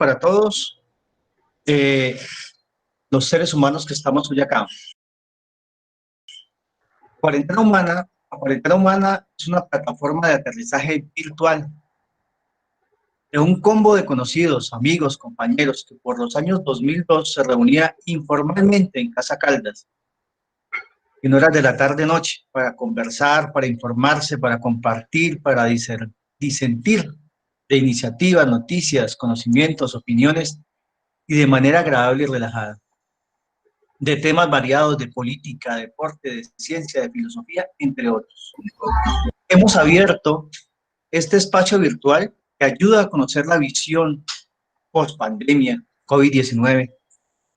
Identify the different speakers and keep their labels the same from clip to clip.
Speaker 1: para todos los seres humanos que estamos hoy acá. Cuarentena Humana es una plataforma de aterrizaje virtual de un combo de conocidos, amigos, compañeros que por los años 2002 se reunía informalmente en Casa Caldas en horas de la tarde-noche para conversar, para informarse, para compartir, para disentir de iniciativas, noticias, conocimientos, opiniones y de manera agradable y relajada. De temas variados de política, deporte, de ciencia, de filosofía, entre otros. Hemos abierto este espacio virtual que ayuda a conocer la visión post-pandemia, COVID-19.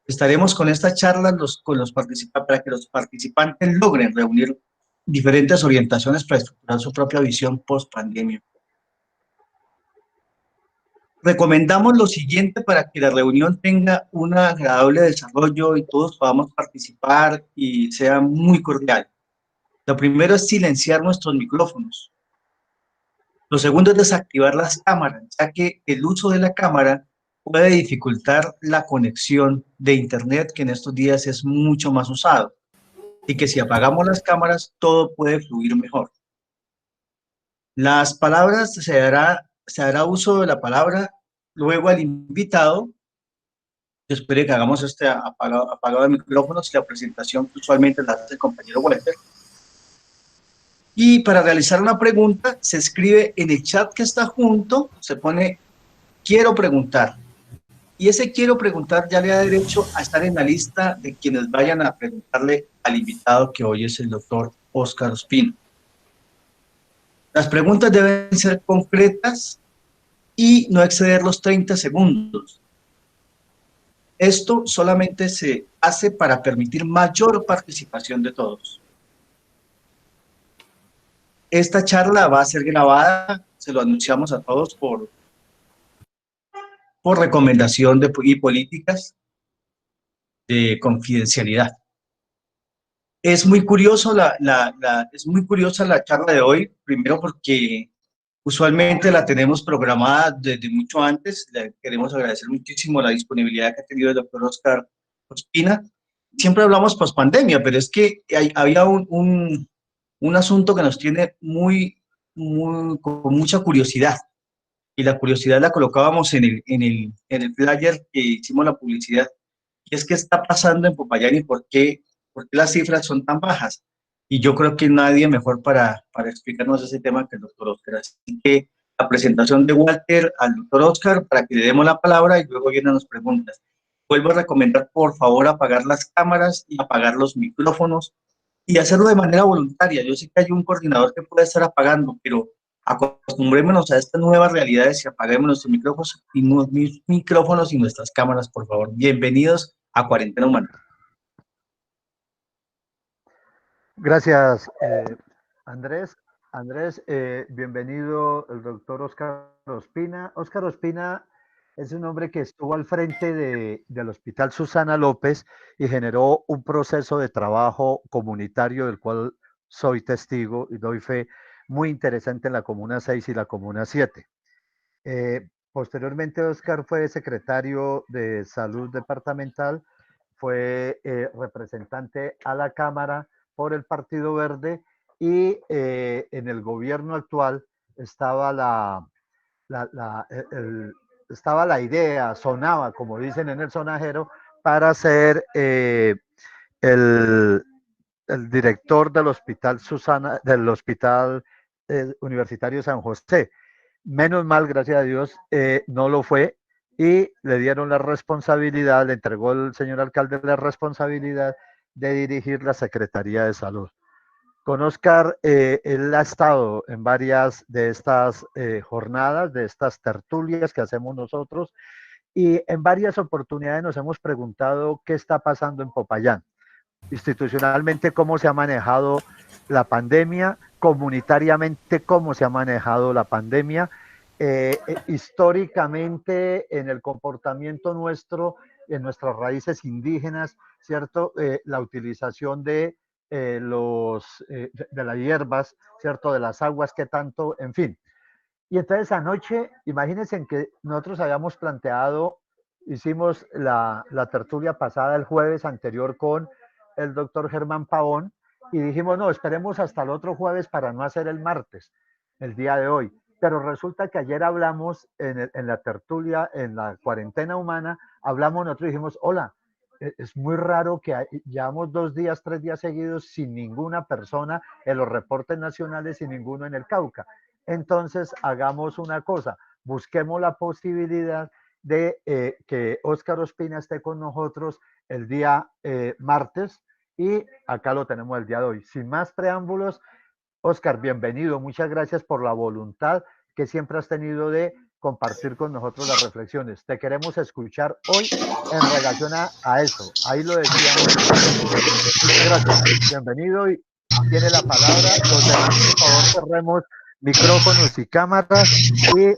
Speaker 1: Estaremos con estas charlas con los participantes para que los participantes logren reunir diferentes orientaciones para estructurar su propia visión post-pandemia. Recomendamos lo siguiente para que la reunión tenga un agradable desarrollo y todos podamos participar y sea muy cordial. Lo primero es silenciar nuestros micrófonos. Lo segundo es desactivar las cámaras, ya que el uso de la cámara puede dificultar la conexión de internet, que en estos días es mucho más usado. Y que si apagamos las cámaras, todo puede fluir mejor. Las palabras, se hará uso de la palabra luego al invitado. Después de que hagamos este apagado de micrófonos, la presentación usualmente la hace el compañero Walter. Y para realizar una pregunta, se escribe en el chat que está junto, se pone quiero preguntar. Y ese quiero preguntar ya le da derecho a estar en la lista de quienes vayan a preguntarle al invitado, que hoy es el doctor Óscar Ospina. Las preguntas deben ser concretas y no exceder los 30 segundos. Esto solamente se hace para permitir mayor participación de todos. Esta charla va a ser grabada, se lo anunciamos a todos por recomendación y políticas de confidencialidad. Es muy curioso es muy curiosa la charla de hoy, primero porque usualmente la tenemos programada desde mucho antes. Le queremos agradecer muchísimo la disponibilidad que ha tenido el doctor Óscar Ospina. Siempre hablamos post-pandemia, pero es que había un asunto que nos tiene con mucha curiosidad. Y la curiosidad la colocábamos en el flyer que hicimos la publicidad. Y es qué está pasando en Popayán y por qué las cifras son tan bajas. Y yo creo que nadie mejor para explicarnos ese tema que el doctor Óscar. Así que la presentación de Walter al doctor Óscar para que le demos la palabra y luego vienen las preguntas. Vuelvo a recomendar, por favor, apagar las cámaras y apagar los micrófonos y hacerlo de manera voluntaria. Yo sé que hay un coordinador que puede estar apagando, pero acostumbrémonos a estas nuevas realidades y apaguemos nuestros micrófonos y nuestras cámaras, por favor. Bienvenidos a Cuarentena Humana.
Speaker 2: Gracias, Andrés. Bienvenido el doctor Óscar Ospina. Óscar Ospina es un hombre que estuvo al frente del Hospital Susana López y generó un proceso de trabajo comunitario del cual soy testigo y doy fe, muy interesante en la Comuna 6 y la Comuna 7. Posteriormente, Óscar fue secretario de Salud Departamental, fue representante a la Cámara por el Partido Verde y en el gobierno actual estaba estaba la idea, sonaba, como dicen en el sonajero, para ser el director del Hospital Universitario San José. Menos mal, gracias a Dios, no lo fue y le dieron la responsabilidad, le entregó el señor alcalde la responsabilidad de dirigir la Secretaría de Salud. Con Óscar, él ha estado en varias de estas jornadas, de estas tertulias que hacemos nosotros, y en varias oportunidades nos hemos preguntado qué está pasando en Popayán. Institucionalmente, cómo se ha manejado la pandemia, comunitariamente, cómo se ha manejado la pandemia, históricamente en el comportamiento nuestro, en nuestras raíces indígenas, ¿cierto? La utilización de las hierbas, ¿cierto? De las aguas que tanto, en fin. Y entonces anoche, imagínense en que nosotros habíamos planteado, hicimos la tertulia pasada el jueves anterior con el doctor Germán Pavón y dijimos, no, esperemos hasta el otro jueves para no hacer el martes, el día de hoy. Pero resulta que ayer hablamos en la tertulia, en la cuarentena humana, hablamos nosotros y dijimos, hola, es muy raro que llevamos 2 días, 3 días seguidos sin ninguna persona en los reportes nacionales y ninguno en el Cauca. Entonces, hagamos una cosa, busquemos la posibilidad de que Óscar Ospina esté con nosotros el día martes y acá lo tenemos el día de hoy. Sin más preámbulos, Óscar, bienvenido. Muchas gracias por la voluntad que siempre has tenido de compartir con nosotros las reflexiones. Te queremos escuchar hoy en relación a eso. Ahí lo decíamos. Muchas gracias. Bienvenido y tiene la palabra. Los demás, por favor, cerremos micrófonos y cámaras y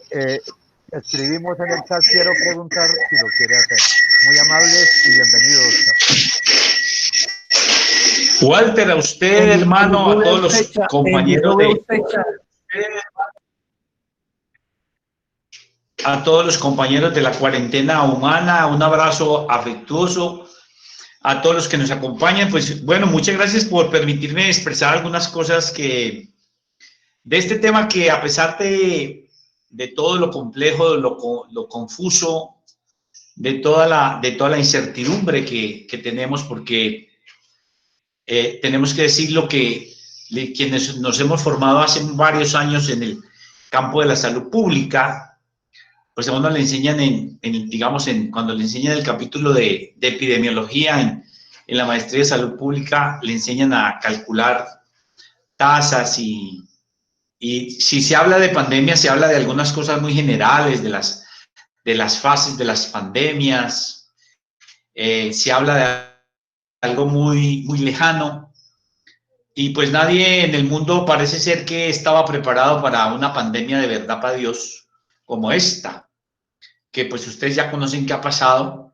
Speaker 2: escribimos en el chat, quiero preguntar si lo quiere hacer. Muy amables y bienvenidos.
Speaker 1: Walter, a usted, hermano, a todos los compañeros a todos los compañeros de la cuarentena humana, un abrazo afectuoso a todos los que nos acompañan. Pues bueno, muchas gracias por permitirme expresar algunas cosas de este tema que, a pesar de todo lo complejo, lo confuso, de toda la incertidumbre que tenemos, porque tenemos que decirlo que quienes nos hemos formado hace varios años en el campo de la salud pública, pues a uno le enseñan cuando le enseñan el capítulo de epidemiología en la maestría de salud pública, le enseñan a calcular tasas y si se habla de pandemia, se habla de algunas cosas muy generales, de las fases de las pandemias, se habla de algo muy, muy lejano, y pues nadie en el mundo parece ser que estaba preparado para una pandemia de verdad, para Dios, como esta, que pues ustedes ya conocen qué ha pasado,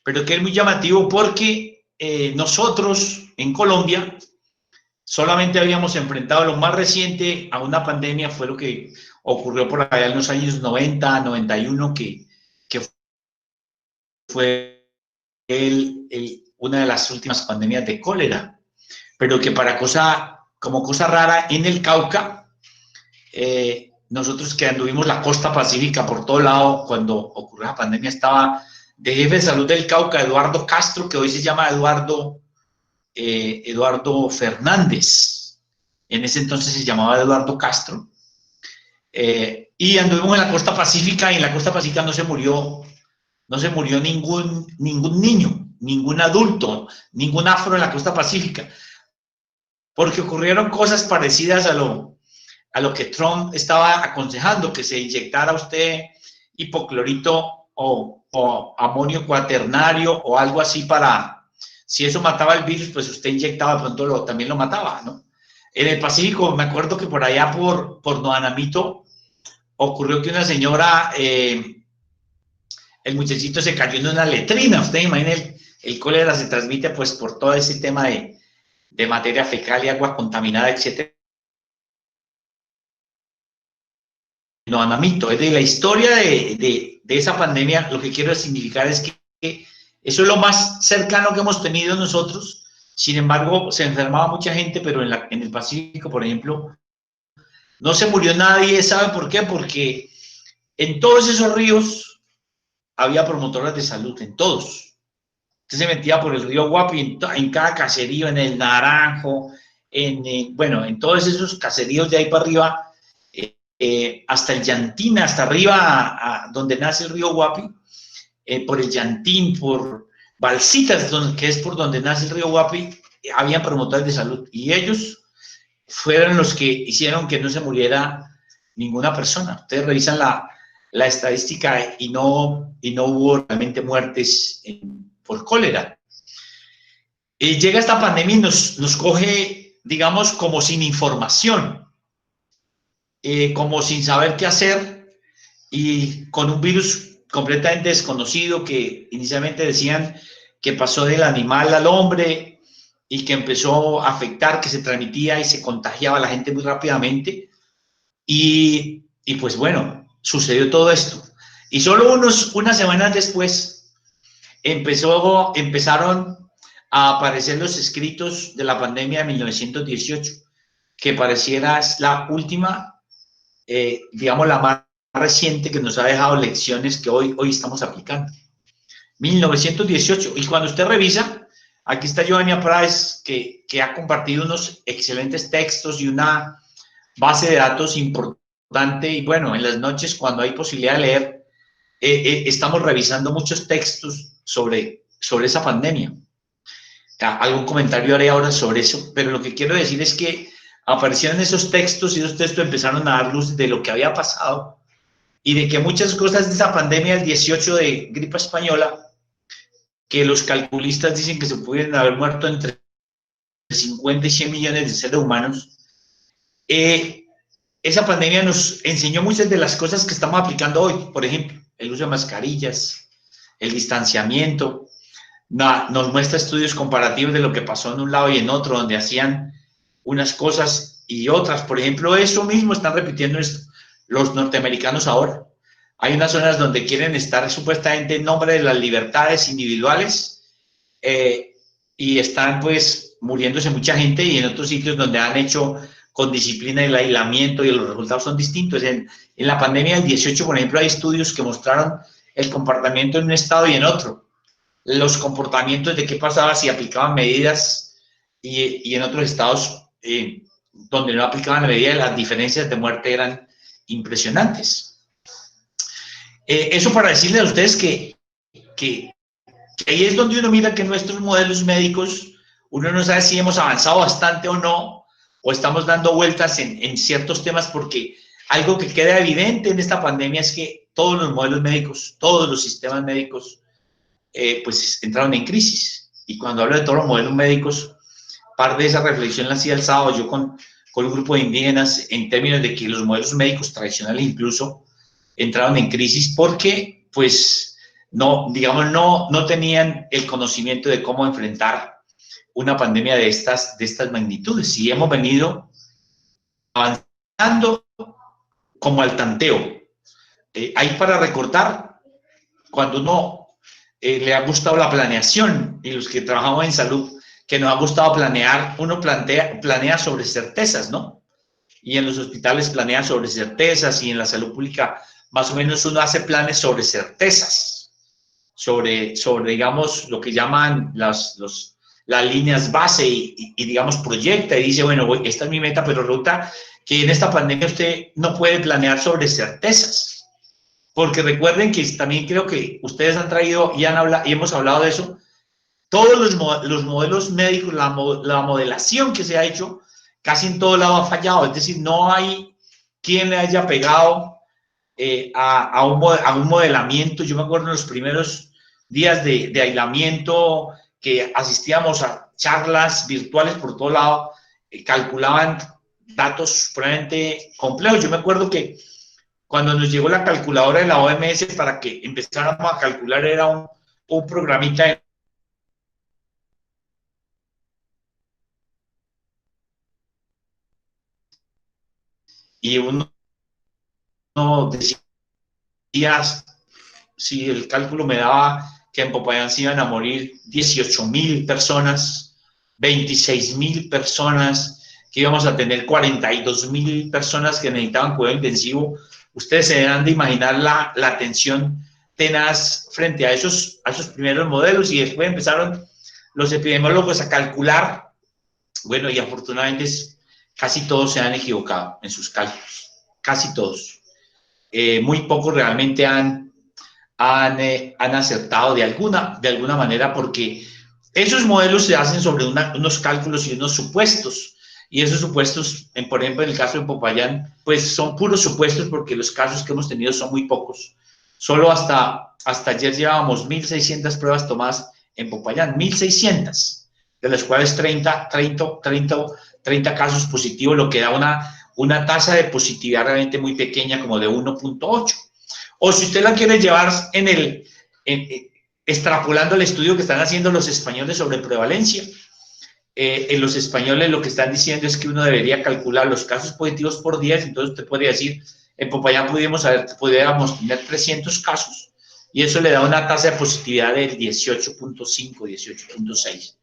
Speaker 1: pero que es muy llamativo porque nosotros en Colombia solamente habíamos enfrentado lo más reciente a una pandemia, fue lo que ocurrió por allá en los años 90, 91, que fue una de las últimas pandemias de cólera, pero que como cosa rara en el Cauca, nosotros que anduvimos la costa pacífica por todo lado cuando ocurrió la pandemia, estaba de jefe de salud del Cauca Eduardo Castro, que hoy se llama Eduardo Fernández. En ese entonces se llamaba Eduardo Castro. Y anduvimos en la costa pacífica, y en la costa pacífica no se murió ningún niño, ningún adulto, ningún afro en la costa pacífica, porque ocurrieron cosas parecidas a lo que Trump estaba aconsejando, que se inyectara usted hipoclorito o amonio cuaternario o algo así si eso mataba el virus, pues usted inyectaba, de pronto también lo mataba, ¿no? En el Pacífico, me acuerdo que por allá por Noanamito ocurrió que una señora, el muchachito se cayó en una letrina. Usted imagina, el cólera se transmite pues por todo ese tema de materia fecal y agua contaminada, etcétera. Noanamito, es de la historia de esa pandemia. Lo que quiero significar es que eso es lo más cercano que hemos tenido nosotros. Sin embargo, se enfermaba mucha gente, pero en el Pacífico, por ejemplo, no se murió nadie. ¿Sabe por qué? Porque en todos esos ríos había promotoras de salud, en todos. Usted se metía por el río Guapi, en cada caserío, en el Naranjo, en todos esos caseríos de ahí para arriba, hasta el Llantín, hasta arriba, donde nace el río Guapi, por el Llantín, por Balsitas, que es por donde nace el río Guapi, habían promotores de salud, y ellos fueron los que hicieron que no se muriera ninguna persona. Ustedes revisan la estadística y no hubo realmente muertes por cólera. Llega esta pandemia y nos coge, digamos, como sin información, como sin saber qué hacer, y con un virus completamente desconocido que inicialmente decían que pasó del animal al hombre y que empezó a afectar, que se transmitía y se contagiaba a la gente muy rápidamente. Y
Speaker 3: y pues bueno, sucedió todo esto. Y solo unas semanas después empezaron a aparecer los escritos de la pandemia de 1918, que pareciera es la última, digamos, la más reciente que nos ha dejado lecciones que hoy estamos aplicando. 1918. Y cuando usted revisa, aquí está Giovanni Prades, que ha compartido unos excelentes textos y una base de datos importante. Y bueno, en las noches, cuando hay posibilidad de leer, estamos revisando muchos textos sobre esa pandemia. Algún comentario haré ahora sobre eso, pero lo que quiero decir es que aparecieron esos textos y esos textos empezaron a dar luz de lo que había pasado y de que muchas cosas de esa pandemia del 18 de gripe española, que los calculistas dicen que se pudieron haber muerto entre 50 y 100 millones de seres humanos, esa pandemia nos enseñó muchas de las cosas que estamos aplicando hoy. Por ejemplo, el uso de mascarillas, el distanciamiento. Nos muestra estudios comparativos de lo que pasó en un lado y en otro, donde hacían unas cosas y otras. Por ejemplo, eso mismo están repitiendo los norteamericanos ahora. Hay unas zonas donde quieren estar supuestamente en nombre de las libertades individuales y están pues muriéndose mucha gente, y en otros sitios donde han hecho con disciplina el aislamiento y los resultados son distintos. En la pandemia del 18, por ejemplo, hay estudios que mostraron el comportamiento en un estado y en otro. Los comportamientos de qué pasaba si aplicaban medidas y en otros estados donde no aplicaban la medida, las diferencias de muerte eran impresionantes. Eso para decirles a ustedes que ahí es donde uno mira que nuestros modelos médicos, uno no sabe si hemos avanzado bastante o no, o estamos dando vueltas en ciertos temas, porque algo que queda evidente en esta pandemia es que todos los modelos médicos, todos los sistemas médicos, pues entraron en crisis. Y cuando hablo de todos los modelos médicos, parte de esa reflexión la hacía el sábado yo con un grupo de indígenas, en términos de que los modelos médicos tradicionales incluso entraron en crisis porque pues no tenían el conocimiento de cómo enfrentar una pandemia de estas magnitudes, y hemos venido avanzando como al tanteo. Hay para recortar, cuando uno le ha gustado la planeación, y los que trabajamos en salud, que nos ha gustado planear, uno planea sobre certezas, ¿no? Y en los hospitales planea sobre certezas, y en la salud pública más o menos uno hace planes sobre certezas, sobre digamos, lo que llaman las líneas base, y digamos, proyecta y dice, bueno, esta es mi meta, pero resulta que en esta pandemia usted no puede planear sobre certezas. Porque recuerden que también creo que ustedes han traído y hemos hablado de eso, todos los modelos médicos, la modelación que se ha hecho, casi en todo lado ha fallado. Es decir, no hay quien le haya pegado a un modelamiento. Yo me acuerdo en los primeros días de aislamiento que asistíamos a charlas virtuales por todo lado, calculaban datos probablemente complejos. Yo me acuerdo que cuando nos llegó la calculadora de la OMS para que empezáramos a calcular, era un programita y uno decía, si el cálculo me daba que en Popayán se iban a morir 18.000 personas, 26.000 personas, que íbamos a tener 42.000 personas que necesitaban cuidado intensivo. Ustedes se deben de imaginar la tensión tenaz frente a esos primeros modelos, y después empezaron los epidemiólogos a calcular. Bueno, y afortunadamente casi todos se han equivocado en sus cálculos, casi todos. Muy pocos realmente han acertado de alguna manera, porque esos modelos se hacen sobre unos cálculos y unos supuestos. Y esos supuestos, por ejemplo, en el caso de Popayán, pues son puros supuestos, porque los casos que hemos tenido son muy pocos. Solo hasta ayer llevábamos 1.600 pruebas tomadas en Popayán, 1.600, de las cuales 30 casos positivos, lo que da una tasa de positividad realmente muy pequeña, como de 1.8. O si usted la quiere llevar extrapolando el estudio que están haciendo los españoles sobre prevalencia, en los españoles lo que están diciendo es que uno debería calcular los casos positivos por 10, entonces usted puede decir, en Popayán pudiéramos tener 300 casos y eso le da una tasa de positividad del 18.5, 18.6.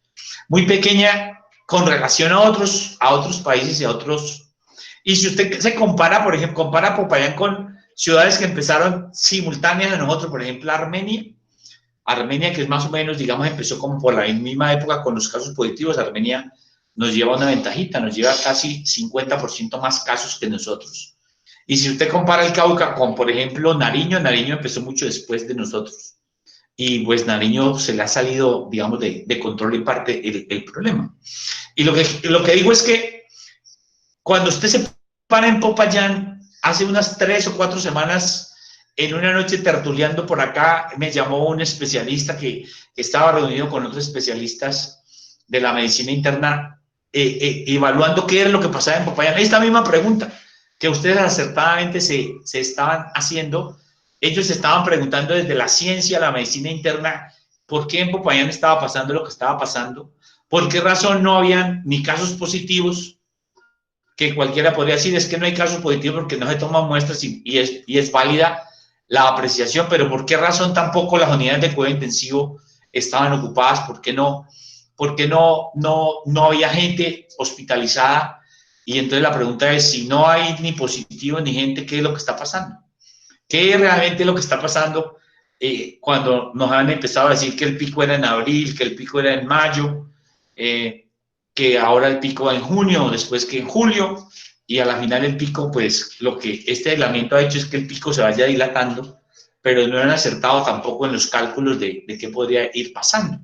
Speaker 3: Muy pequeña con relación a otros países y a otros. Y si usted se compara, por ejemplo, compara Popayán con ciudades que empezaron simultáneas a nosotros, por ejemplo, Armenia, que es más o menos, digamos, empezó como por la misma época con los casos positivos. Armenia nos lleva una ventajita, nos lleva casi 50% más casos que nosotros. Y si usted compara el Cauca con, por ejemplo, Nariño empezó mucho después de nosotros. Y pues Nariño se le ha salido, digamos, de control en parte el problema. Y lo que digo es que cuando usted se para en Popayán, hace unas 3 o 4 semanas, en una noche tertuleando por acá, me llamó un especialista que estaba reunido con otros especialistas de la medicina interna, evaluando qué era lo que pasaba en Popayán. Esta misma pregunta que ustedes acertadamente se estaban haciendo, ellos se estaban preguntando desde la ciencia, la medicina interna, por qué en Popayán estaba pasando lo que estaba pasando, por qué razón no habían ni casos positivos, que cualquiera podría decir, es que no hay casos positivos porque no se toman muestras y es válida la apreciación, pero ¿por qué razón tampoco las unidades de cuidado intensivo estaban ocupadas? ¿Por qué no había gente hospitalizada? Y entonces la pregunta es, si no hay ni positivos ni gente, ¿qué es lo que está pasando? ¿Qué es realmente lo que está pasando cuando nos han empezado a decir que el pico era en abril, que el pico era en mayo, que ahora el pico va en junio, después que en julio, y a la final el pico, pues lo que este aislamiento ha hecho es que el pico se vaya dilatando, pero no han acertado tampoco en los cálculos de qué podría ir pasando.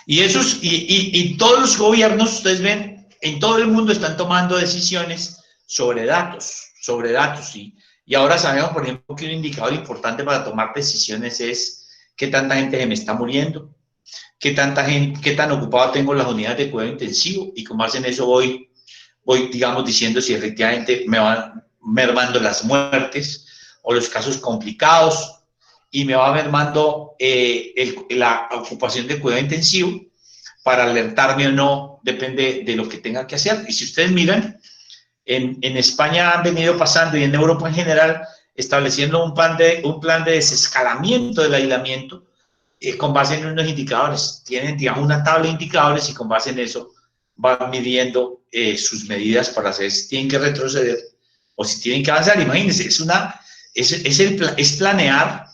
Speaker 3: Y todos los gobiernos, ustedes ven, en todo el mundo están tomando decisiones sobre datos, y ahora sabemos, por ejemplo, que un indicador importante para tomar decisiones es qué tanta gente se me está muriendo, qué tan ocupado tengo las unidades de cuidado intensivo, y con base en eso voy, digamos, diciendo si efectivamente me van mermando las muertes o los casos complicados, y me va mermando la ocupación de cuidado intensivo para alertarme o no, depende de lo que tenga que hacer. Y si ustedes miran, en España han venido pasando, y en Europa en general, estableciendo un plan de desescalamiento del aislamiento, con base en unos indicadores. Tienen, digamos, una tabla de indicadores y con base en eso van midiendo sus medidas para saber si tienen que retroceder o si tienen que avanzar. Imagínense, es planear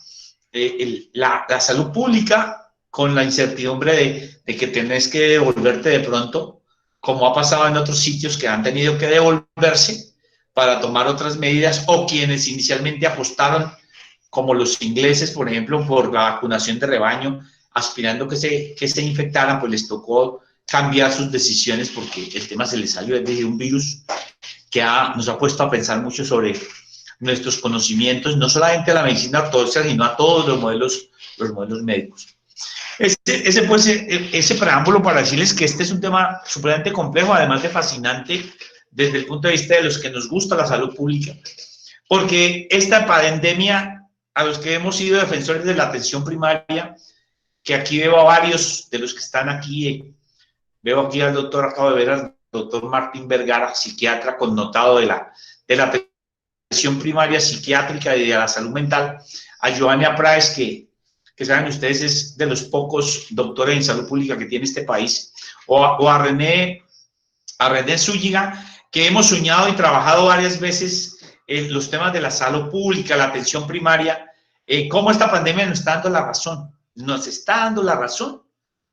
Speaker 3: la salud pública con la incertidumbre de que tenés que devolverte de pronto, como ha pasado en otros sitios que han tenido que devolverse para tomar otras medidas, o quienes inicialmente apostaron, como los ingleses, por ejemplo, por la vacunación de rebaño, aspirando que se infectaran, pues les tocó cambiar sus decisiones porque el tema se les salió desde un virus que nos ha puesto a pensar mucho sobre nuestros conocimientos, no solamente a la medicina ortodoxa, sino a todos los modelos médicos. Ese preámbulo para decirles que este es un tema supremamente complejo, además de fascinante desde el punto de vista de los que nos gusta la salud pública, porque esta pandemia, a los que hemos sido defensores de la atención primaria, que aquí veo a varios de los que están aquí, veo aquí al doctor, acabo de ver al doctor Martín Vergara, psiquiatra connotado de la atención primaria psiquiátrica y de la salud mental, a Giovanni Praes, que saben ustedes es de los pocos doctores en salud pública que tiene este país, o a René Zúñiga, que hemos soñado y trabajado varias veces en los temas de la salud pública, la atención primaria, cómo esta pandemia nos está dando la razón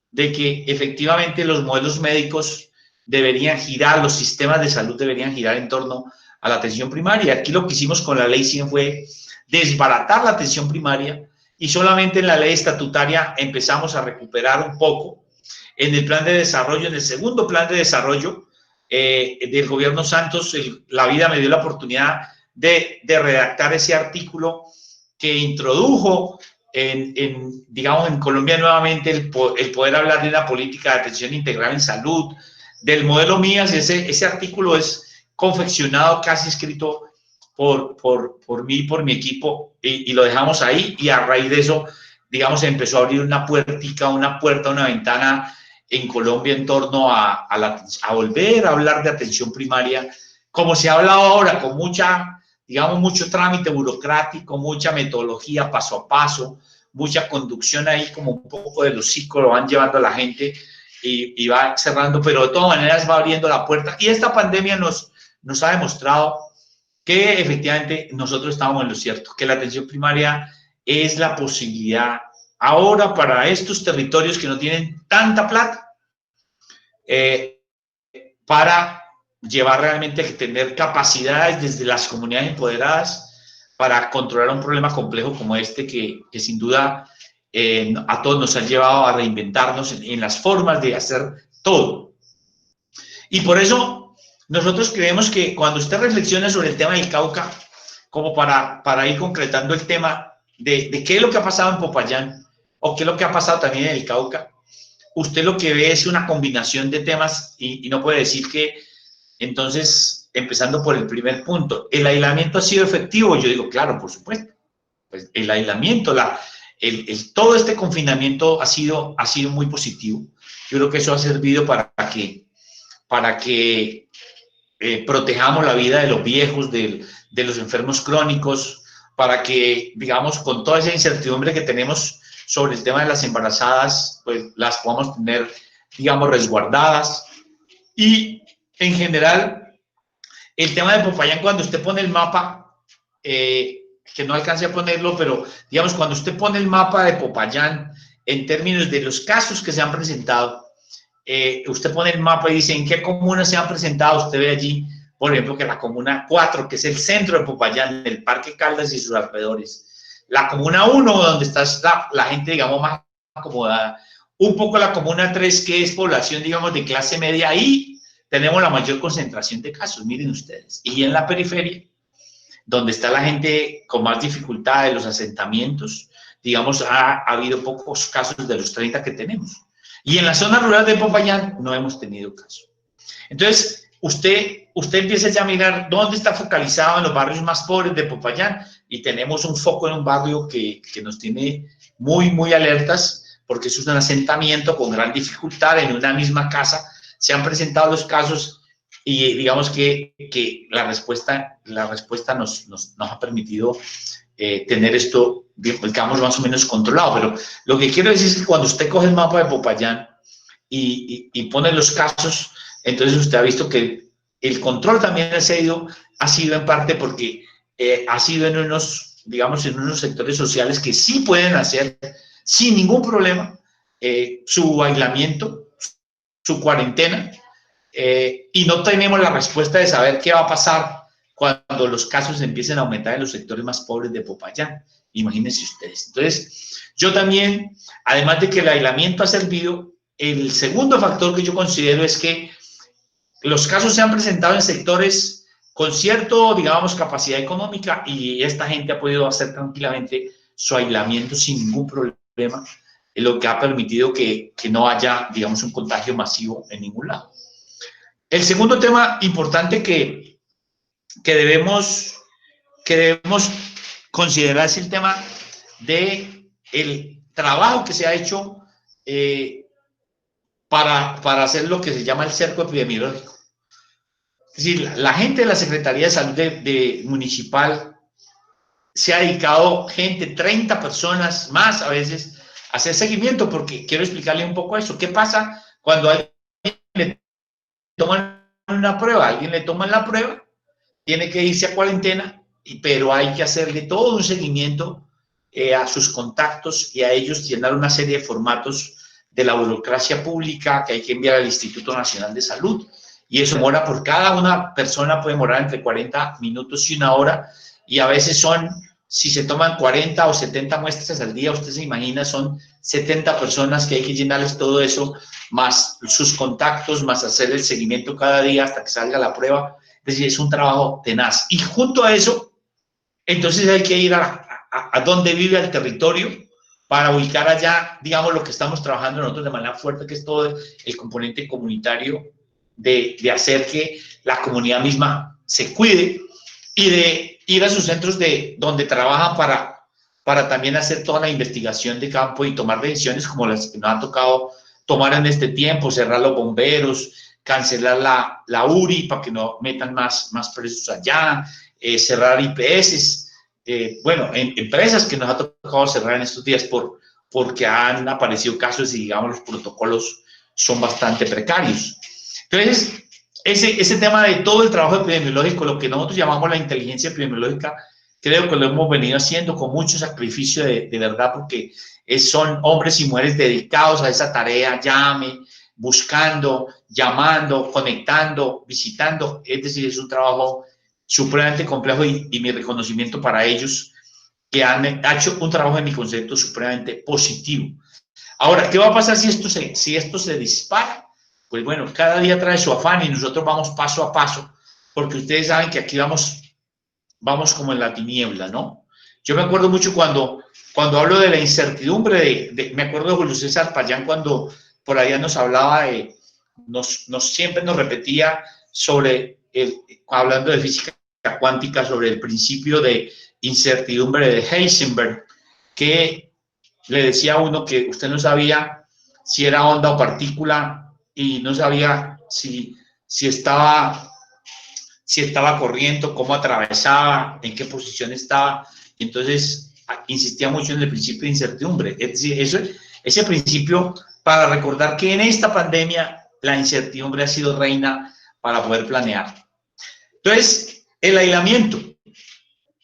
Speaker 3: de que efectivamente los modelos médicos deberían girar, los sistemas de salud deberían girar en torno a la atención primaria. Aquí lo que hicimos con la Ley 100 fue desbaratar la atención primaria, y solamente en la ley estatutaria empezamos a recuperar un poco. En el plan de desarrollo, en el segundo plan de desarrollo del gobierno Santos, la vida me dio la oportunidad de redactar ese artículo que introdujo digamos, en Colombia nuevamente el poder hablar de una política de atención integral en salud, del modelo MIAS. Ese artículo es confeccionado, casi escrito por mí y por mi equipo, y lo dejamos ahí, y a raíz de eso, digamos, empezó a abrir una ventana en Colombia en torno a volver a hablar de atención primaria, como se ha hablado ahora, con mucha, digamos, mucho trámite burocrático, mucha metodología paso a paso, mucha conducción ahí, como un poco de los ciclos, lo van llevando a la gente y va cerrando, pero de todas maneras va abriendo la puerta. Y esta pandemia nos ha demostrado que efectivamente nosotros estamos en lo cierto, que la atención primaria es la posibilidad ahora para estos territorios que no tienen tanta plata, para llevar realmente a tener capacidades desde las comunidades empoderadas para controlar un problema complejo como este que sin duda a todos nos ha llevado a reinventarnos en las formas de hacer todo. Y por eso nosotros creemos que cuando usted reflexiona sobre el tema del Cauca, como para ir concretando el tema de qué es lo que ha pasado en Popayán o qué es lo que ha pasado también en el Cauca, usted lo que ve es una combinación de temas y no puede decir que, entonces, empezando por el primer punto, ¿el aislamiento ha sido efectivo? Yo digo, claro, por supuesto. Pues el aislamiento, todo este confinamiento ha sido muy positivo. Yo creo que eso ha servido para que protejamos la vida de los viejos, de los enfermos crónicos, para que, digamos, con toda esa incertidumbre que tenemos sobre el tema de las embarazadas, pues las podamos tener, digamos, resguardadas. Y en general, el tema de Popayán, cuando usted pone el mapa, que no alcancé a ponerlo, pero digamos, cuando usted pone el mapa de Popayán en términos de los casos que se han presentado, usted pone el mapa y dice en qué comunas se han presentado, usted ve allí, por ejemplo, que la comuna 4, que es el centro de Popayán, el Parque Caldas y sus alrededores, la comuna 1, donde está la gente, digamos, más acomodada, un poco la comuna 3, que es población, digamos, de clase media, ahí tenemos la mayor concentración de casos, miren ustedes, y en la periferia, donde está la gente con más dificultad de los asentamientos, digamos, ha habido pocos casos de los 30 que tenemos. Y en la zona rural de Popayán no hemos tenido casos. Entonces, usted empieza ya a mirar dónde está focalizado en los barrios más pobres de Popayán y tenemos un foco en un barrio que nos tiene muy alertas porque eso es un asentamiento con gran dificultad en una misma casa. Se han presentado los casos y digamos que la respuesta nos ha permitido tener esto, digamos, más o menos controlado. Pero lo que quiero decir es que cuando usted coge el mapa de Popayán y pone los casos, entonces usted ha visto que el control también ha sido en parte porque ha sido en unos, digamos, en unos sectores sociales que sí pueden hacer sin ningún problema su aislamiento, su cuarentena, y no tenemos la respuesta de saber qué va a pasar cuando los casos empiecen a aumentar en los sectores más pobres de Popayán. Imagínense ustedes. Entonces, yo también, además de que el aislamiento ha servido, el segundo factor que yo considero es que los casos se han presentado en sectores con cierto, digamos, capacidad económica y esta gente ha podido hacer tranquilamente su aislamiento sin ningún problema, lo que ha permitido que no haya, digamos, un contagio masivo en ningún lado. El segundo tema importante que debemos considerar es el tema del trabajo que se ha hecho para hacer lo que se llama el cerco epidemiológico. Es decir, la gente de la Secretaría de Salud municipal se ha dedicado, 30 personas más a veces, a hacer seguimiento, porque quiero explicarle un poco eso. ¿Qué pasa cuando a alguien le toman una prueba? Alguien le toman la prueba, tiene que irse a cuarentena, pero hay que hacerle todo un seguimiento a sus contactos y a ellos llenar una serie de formatos de la burocracia pública que hay que enviar al Instituto Nacional de Salud. Y eso demora, por cada una persona puede demorar entre 40 minutos y una hora, y a veces son, si se toman 40 o 70 muestras al día, usted se imagina, son 70 personas que hay que llenarles todo eso, más sus contactos, más hacer el seguimiento cada día hasta que salga la prueba. Es decir, es un trabajo tenaz. Y junto a eso, entonces hay que ir a donde vive el territorio para ubicar allá, digamos, lo que estamos trabajando nosotros de manera fuerte, que es todo el componente comunitario de hacer que la comunidad misma se cuide y de ir a sus centros donde trabajan para también hacer toda la investigación de campo y tomar decisiones como las que nos ha tocado tomar en este tiempo, cerrar los bomberos, cancelar la URI para que no metan más presos allá, cerrar IPS, bueno, empresas que nos ha tocado cerrar en estos días porque han aparecido casos y, digamos, los protocolos son bastante precarios. Entonces, ese tema de todo el trabajo epidemiológico, lo que nosotros llamamos la inteligencia epidemiológica, creo que lo hemos venido haciendo con mucho sacrificio de verdad, porque son hombres y mujeres dedicados a esa tarea, buscando, llamando, conectando, visitando. Es decir, es un trabajo supremamente complejo y mi reconocimiento para ellos, que han hecho un trabajo en mi concepto supremamente positivo. Ahora, ¿qué va a pasar si esto se dispara? Pues bueno, cada día trae su afán y nosotros vamos paso a paso, porque ustedes saben que aquí vamos como en la tiniebla, ¿no? Yo me acuerdo mucho cuando hablo de la incertidumbre, me acuerdo de Julio César Payán cuando por allá nos hablaba siempre nos repetía hablando de física cuántica, sobre el principio de incertidumbre de Heisenberg, que le decía a uno que usted no sabía si era onda o partícula y no sabía si estaba corriendo, cómo atravesaba, en qué posición estaba. Entonces, insistía mucho en el principio de incertidumbre. Es decir, ese principio para recordar que en esta pandemia la incertidumbre ha sido reina para poder planear. Entonces, el aislamiento,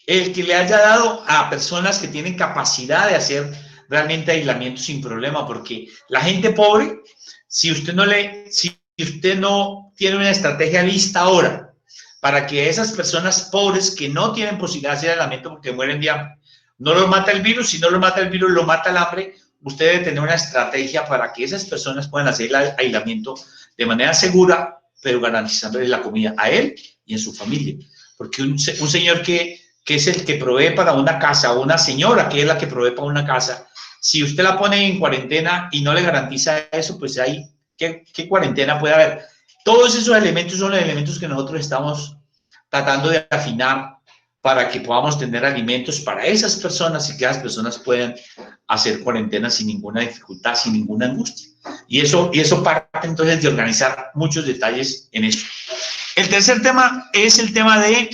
Speaker 3: el que le haya dado a personas que tienen capacidad de hacer realmente aislamiento sin problema, porque la gente pobre, si usted no tiene una estrategia lista ahora para que esas personas pobres que no tienen posibilidad de hacer aislamiento porque mueren de hambre, no los mata el virus, si no los mata el virus, lo mata el hambre, usted debe tener una estrategia para que esas personas puedan hacer el aislamiento de manera segura, pero garantizándole la comida a él y a su familia. Porque un señor que es el que provee para una casa, o una señora que es la que provee para una casa, si usted la pone en cuarentena y no le garantiza eso, pues ahí, ¿qué cuarentena puede haber? Todos esos elementos son los elementos que nosotros estamos tratando de afinar para que podamos tener alimentos para esas personas y que las personas puedan hacer cuarentena sin ninguna dificultad, sin ninguna angustia. Y eso parte entonces de organizar muchos detalles en eso. El tercer tema es el tema de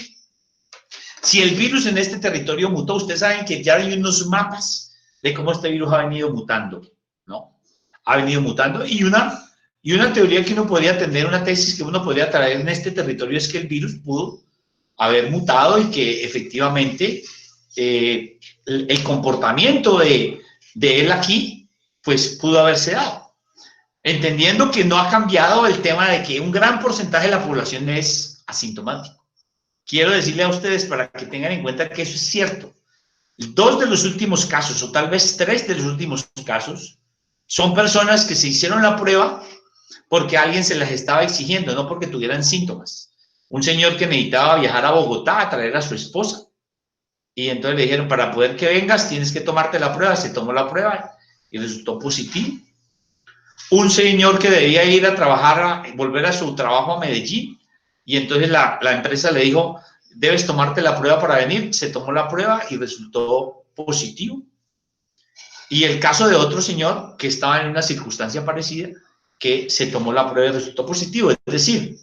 Speaker 3: si el virus en este territorio mutó. Ustedes saben que ya hay unos mapas de cómo este virus ha venido mutando, ¿no? Ha venido mutando y una teoría que uno podría tener, una tesis que uno podría traer en este territorio es que el virus pudo haber mutado y que efectivamente el comportamiento de él aquí, pues pudo haberse dado. Entendiendo que no ha cambiado el tema de que un gran porcentaje de la población es asintomático. Quiero decirle a ustedes para que tengan en cuenta que eso es cierto. 2 de los últimos casos, o tal vez 3 de los últimos casos, son personas que se hicieron la prueba porque alguien se las estaba exigiendo, no porque tuvieran síntomas. Un señor que necesitaba viajar a Bogotá a traer a su esposa. Y entonces le dijeron, para poder que vengas, tienes que tomarte la prueba. Se tomó la prueba y resultó positivo. Un señor que debía ir a trabajar, volver a su trabajo a Medellín. Y entonces la empresa le dijo, debes tomarte la prueba para venir. Se tomó la prueba y resultó positivo. Y el caso de otro señor que estaba en una circunstancia parecida, que se tomó la prueba y resultó positivo. Es decir,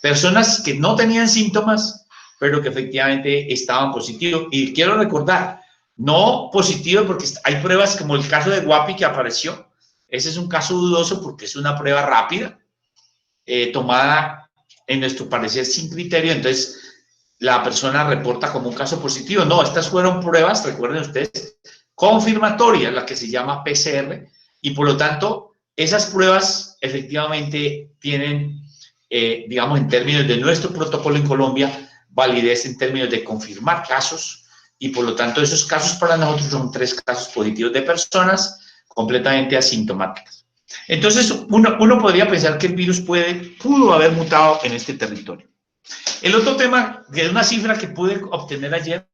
Speaker 3: personas que no tenían síntomas, pero que efectivamente estaban positivos. Y quiero recordar, no positivo porque hay pruebas como el caso de Guapi que apareció. Ese es un caso dudoso porque es una prueba rápida, tomada en nuestro parecer sin criterio. Entonces, la persona reporta como un caso positivo. No, estas fueron pruebas, recuerden ustedes, confirmatorias, la que se llama PCR. Y por lo tanto, esas pruebas efectivamente tienen, digamos, en términos de nuestro protocolo en Colombia, validez en términos de confirmar casos, y por lo tanto esos casos para nosotros son 3 casos positivos de personas completamente asintomáticas. Entonces uno podría pensar que el virus pudo haber mutado en este territorio. El otro tema, de una cifra que pude obtener ayer,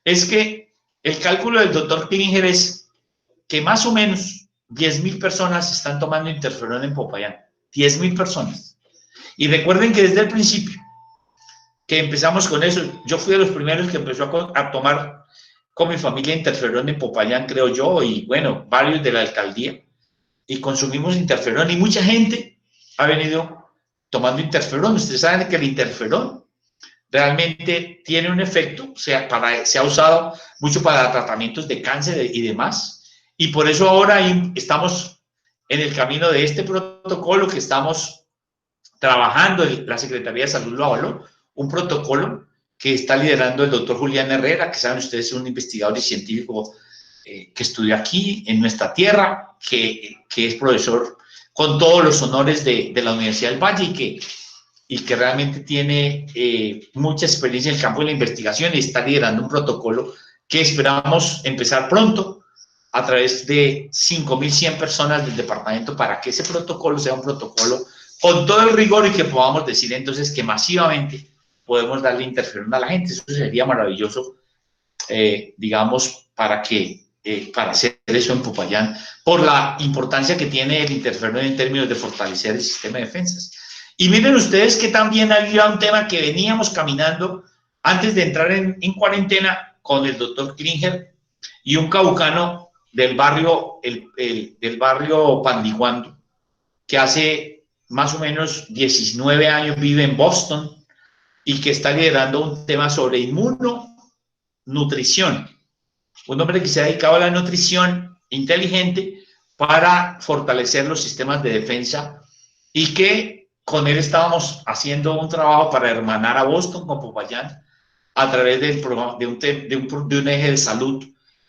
Speaker 3: es que el cálculo del doctor Klinger es que más o menos 10.000 personas están tomando interferón en Popayán. 10.000 personas. Y recuerden que desde el principio que empezamos con eso, yo fui de los primeros que empezó a tomar con mi familia interferón en Popayán, creo yo, y bueno, varios de la alcaldía, y consumimos interferón, y mucha gente ha venido tomando interferón. Ustedes saben que el interferón realmente tiene un efecto, se ha usado mucho para tratamientos de cáncer y demás, y por eso ahora estamos en el camino de este protocolo que estamos trabajando, la Secretaría de Salud lo avaló, un protocolo que está liderando el doctor Julián Herrera, que saben ustedes es un investigador y científico que estudió aquí en nuestra tierra, que es profesor con todos los honores de la Universidad del Valle y que realmente tiene mucha experiencia en el campo de la investigación y está liderando un protocolo que esperamos empezar pronto a través de 5.100 personas del departamento para que ese protocolo sea un protocolo con todo el rigor y que podamos decir entonces que masivamente podemos darle interferón a la gente. Eso sería maravilloso, digamos, para hacer eso en Popayán, por la importancia que tiene el interferón en términos de fortalecer el sistema de defensas. Y miren ustedes que también había un tema que veníamos caminando antes de entrar en cuarentena con el doctor Klinger y un caucano del barrio, del barrio Pandiguando, que hace más o menos 19 años vive en Boston y que está liderando un tema sobre inmunonutrición. Un hombre que se ha dedicado a la nutrición inteligente para fortalecer los sistemas de defensa y que con él estábamos haciendo un trabajo para hermanar a Boston con Popayán a través del programa, de un eje de salud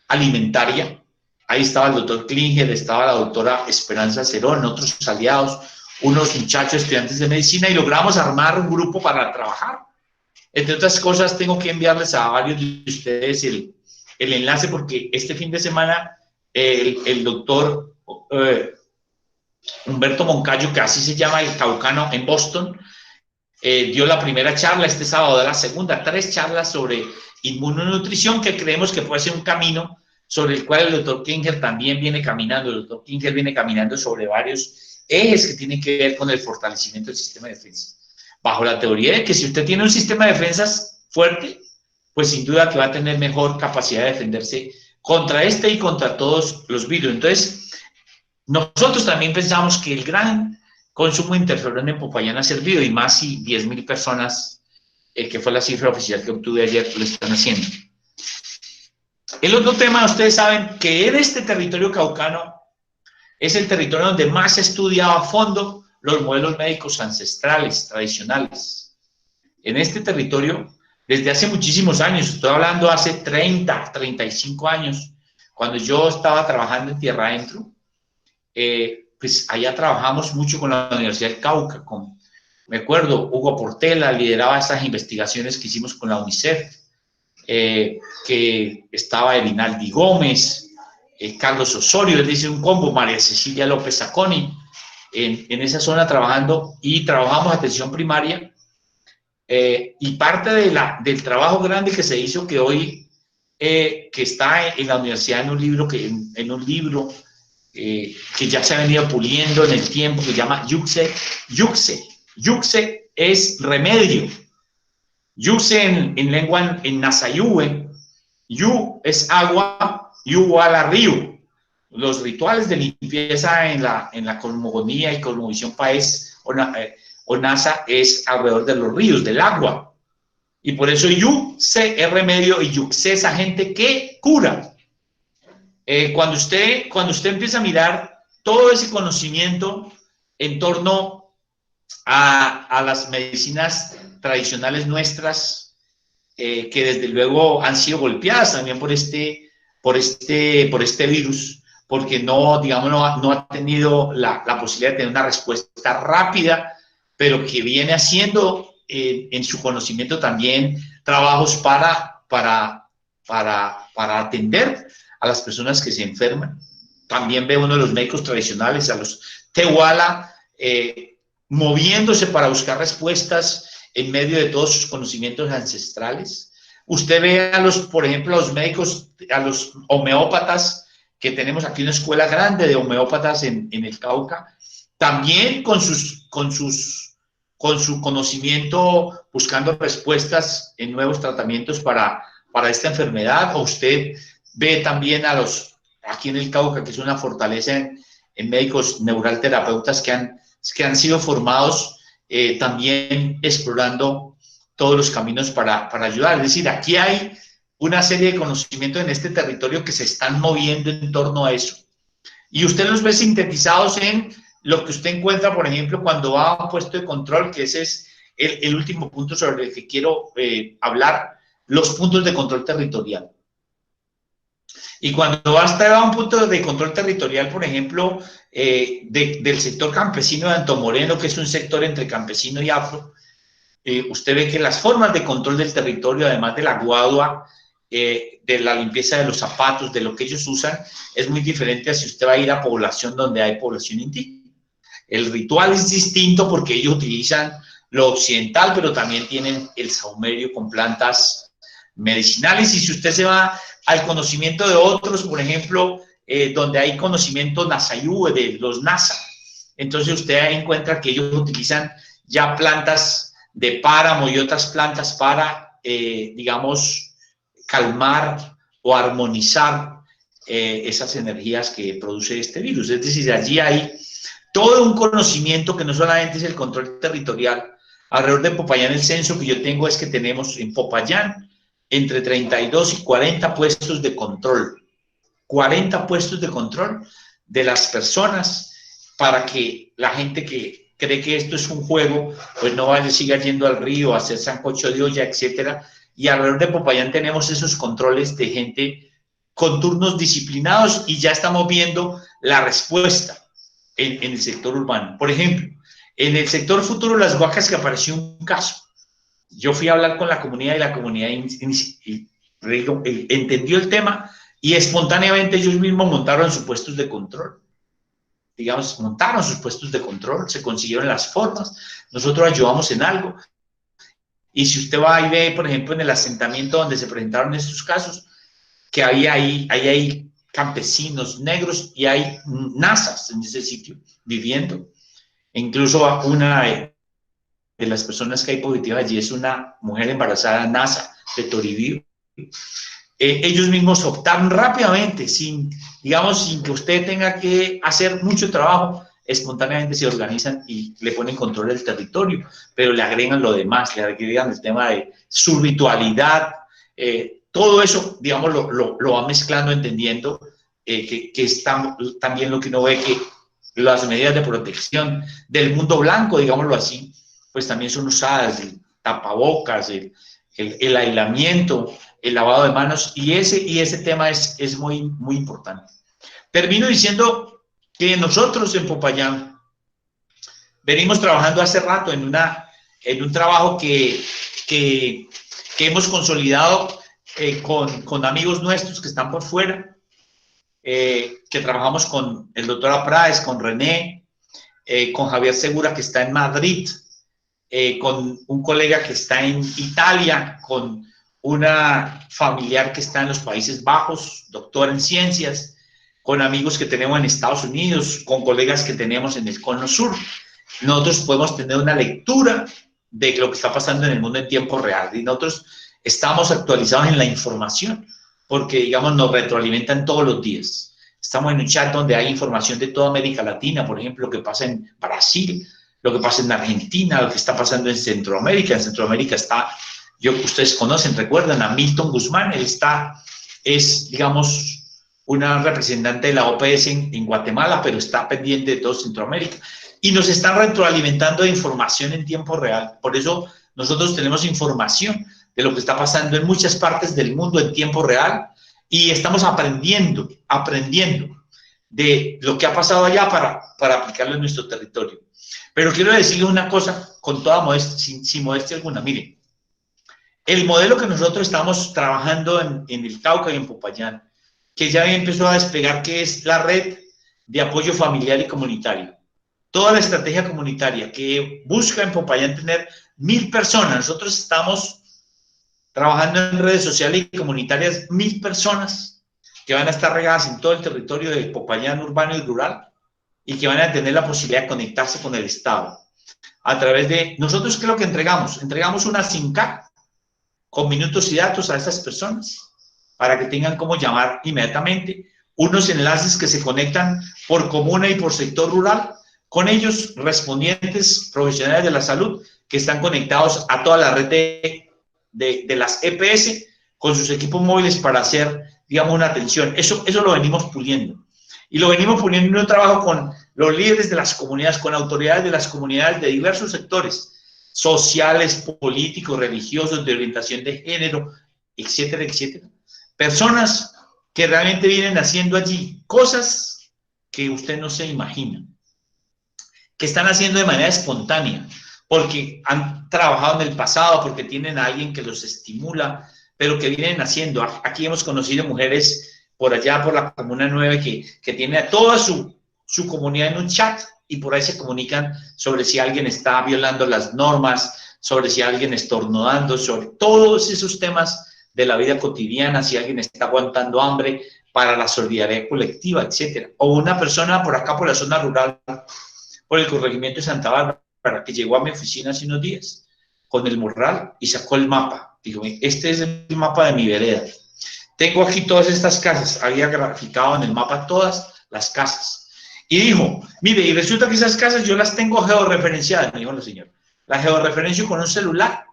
Speaker 3: alimentaria. Ahí estaba el doctor Klinger, estaba la doctora Esperanza Cerón, otros aliados, unos muchachos estudiantes de medicina, y logramos armar un grupo para trabajar. Entre otras cosas, tengo que enviarles a varios de ustedes el enlace, porque este fin de semana el doctor Humberto Moncayo, que así se llama, el caucano, en Boston, dio la primera charla, este sábado de la segunda, 3 charlas sobre inmunonutrición, que creemos que puede ser un camino sobre el cual el doctor Klinger también viene caminando. El doctor Klinger viene caminando sobre varios ejes que tienen que ver con el fortalecimiento del sistema de defensa, bajo la teoría de que si usted tiene un sistema de defensas fuerte, pues sin duda que va a tener mejor capacidad de defenderse contra este y contra todos los virus. Entonces, nosotros también pensamos que el gran consumo de interferón en Popayán ha servido, y más si 10.000 personas, que fue la cifra oficial que obtuve ayer, lo están haciendo. El otro tema, ustedes saben que en este territorio caucano es el territorio donde más se estudia a fondo los modelos médicos ancestrales, tradicionales. En este territorio, desde hace muchísimos años, estoy hablando hace 30, 35 años, cuando yo estaba trabajando en Tierra Adentro, pues allá trabajamos mucho con la Universidad del Cauca. Me acuerdo, Hugo Portela lideraba esas investigaciones que hicimos con la UNICEF, que estaba Erinaldi Gómez, Carlos Osorio, es decir, un combo, María Cecilia López Saconi, en esa zona trabajando, y trabajamos atención primaria, y parte del trabajo grande que se hizo, que hoy que está en la universidad en un libro que ya se ha venido puliendo en el tiempo, que se llama Yuxe. Yuxe es remedio. Yuxe en lengua en Nasayue, Yu es agua, Yuwala río. Los rituales de limpieza en la cosmogonía y cosmovisión país o NASA es alrededor de los ríos, del agua. Y por eso Yuxe es remedio y Yuxe es agente que cura. Cuando usted empieza a mirar todo ese conocimiento en torno a las medicinas tradicionales nuestras, que desde luego han sido golpeadas también por este virus, porque no ha tenido la posibilidad de tener una respuesta rápida, pero que viene haciendo en su conocimiento también trabajos para atender a las personas que se enferman. También ve uno de los médicos tradicionales, a los Tehuala, moviéndose para buscar respuestas en medio de todos sus conocimientos ancestrales. Usted ve por ejemplo, a los médicos, a los homeópatas, que tenemos aquí una escuela grande de homeópatas en el Cauca, también con su conocimiento buscando respuestas en nuevos tratamientos para esta enfermedad. O usted ve también aquí en el Cauca, que es una fortaleza en médicos neuralterapeutas que han sido formados también explorando todos los caminos para ayudar. Es decir, aquí hay una serie de conocimientos en este territorio que se están moviendo en torno a eso. Y usted los ve sintetizados en lo que usted encuentra, por ejemplo, cuando va a un puesto de control, que ese es el último punto sobre el que quiero hablar, los puntos de control territorial. Y cuando va a estar a un punto de control territorial, por ejemplo, del sector campesino de Antomoreno, que es un sector entre campesino y afro, usted ve que las formas de control del territorio, además de la guadua, de la limpieza de los zapatos, de lo que ellos usan, es muy diferente a si usted va a ir a población donde hay población indígena. El ritual es distinto porque ellos utilizan lo occidental, pero también tienen el saumerio con plantas medicinales. Y si usted se va al conocimiento de otros, por ejemplo, donde hay conocimiento Nasayú, de los Nasa, entonces usted encuentra que ellos utilizan ya plantas de páramo y otras plantas para, digamos, calmar o armonizar esas energías que produce este virus. Es decir, allí hay todo un conocimiento que no solamente es el control territorial. Alrededor de Popayán, el censo que yo tengo es que tenemos en Popayán entre 32 y 40 puestos de control. 40 puestos de control de las personas para que la gente que cree que esto es un juego, pues no vaya, siga yendo al río a hacer sancocho de olla, etcétera. Y alrededor de Popayán tenemos esos controles de gente con turnos disciplinados y ya estamos viendo la respuesta en el sector urbano. Por ejemplo, en el sector futuro Las Guacas, que apareció un caso, yo fui a hablar con la comunidad y la comunidad entendió el tema y espontáneamente ellos mismos montaron sus puestos de control. Digamos, montaron sus puestos de control, se consiguieron las formas, nosotros ayudamos en algo. Y si usted va y ve, por ejemplo, en el asentamiento donde se presentaron estos casos, que hay campesinos negros y hay nazas en ese sitio viviendo. E incluso una de las personas que hay positivas allí es una mujer embarazada nasa de Toribío. Ellos mismos optaron rápidamente, sin que usted tenga que hacer mucho trabajo, espontáneamente se organizan y le ponen control del territorio, pero le agregan lo demás, le agregan el tema de su ritualidad, todo eso, digamos, lo va mezclando, entendiendo que está también lo que uno ve, que las medidas de protección del mundo blanco, digámoslo así, pues también son usadas, el tapabocas, el aislamiento, el lavado de manos, y ese tema es muy, muy importante. Termino diciendo que nosotros en Popayán venimos trabajando hace rato en un trabajo que hemos consolidado con amigos nuestros que están por fuera, que trabajamos con el doctor Apráez, con René, con Javier Segura, que está en Madrid, con un colega que está en Italia, con una familiar que está en los Países Bajos, doctora en ciencias, con amigos que tenemos en Estados Unidos, con colegas que tenemos en el Cono Sur. Nosotros podemos tener una lectura de lo que está pasando en el mundo en tiempo real y nosotros estamos actualizados en la información porque, digamos, nos retroalimentan todos los días. Estamos en un chat donde hay información de toda América Latina, por ejemplo, lo que pasa en Brasil, lo que pasa en Argentina, lo que está pasando en Centroamérica. En Centroamérica está, ustedes conocen, recuerdan a Milton Guzmán, él es, digamos, una representante de la OPS en Guatemala, pero está pendiente de todo Centroamérica. Y nos están retroalimentando de información en tiempo real. Por eso nosotros tenemos información de lo que está pasando en muchas partes del mundo en tiempo real y estamos aprendiendo de lo que ha pasado allá para aplicarlo en nuestro territorio. Pero quiero decirles una cosa con toda modestia, sin modestia alguna. Miren, el modelo que nosotros estamos trabajando en el Cauca y en Popayán, que ya empezó a despegar, que es la red de apoyo familiar y comunitario. Toda la estrategia comunitaria que busca en Popayán tener 1000 personas. Nosotros estamos trabajando en redes sociales y comunitarias, 1000 personas que van a estar regadas en todo el territorio de Popayán urbano y rural y que van a tener la posibilidad de conectarse con el Estado. A través de nosotros, ¿qué es lo que entregamos? Entregamos una SIM card con minutos y datos a esas personas para que tengan cómo llamar inmediatamente, unos enlaces que se conectan por comuna y por sector rural, con ellos respondientes profesionales de la salud que están conectados a toda la red de las EPS con sus equipos móviles para hacer, digamos, una atención. Eso lo venimos puliendo. Y lo venimos poniendo en un trabajo con los líderes de las comunidades, con autoridades de las comunidades de diversos sectores, sociales, políticos, religiosos, de orientación de género, etcétera, etcétera. Personas que realmente vienen haciendo allí cosas que usted no se imagina, que están haciendo de manera espontánea, porque han trabajado en el pasado, porque tienen a alguien que los estimula, pero que vienen haciendo. Aquí hemos conocido mujeres por allá, por la Comuna 9, que tiene a toda su comunidad en un chat y por ahí se comunican sobre si alguien está violando las normas, sobre si alguien está estornudando, sobre todos esos temas de la vida cotidiana, si alguien está aguantando hambre, para la solidaridad colectiva, etcétera. O una persona por acá, por la zona rural, por el corregimiento de Santa Bárbara, que llegó a mi oficina hace unos días con el morral y sacó el mapa. Digo, este es el mapa de mi vereda. Tengo aquí todas estas casas, había graficado en el mapa todas las casas. Y dijo, mire, y resulta que esas casas yo las tengo georreferenciadas, me dijo la señora. Las georreferencio con un celular.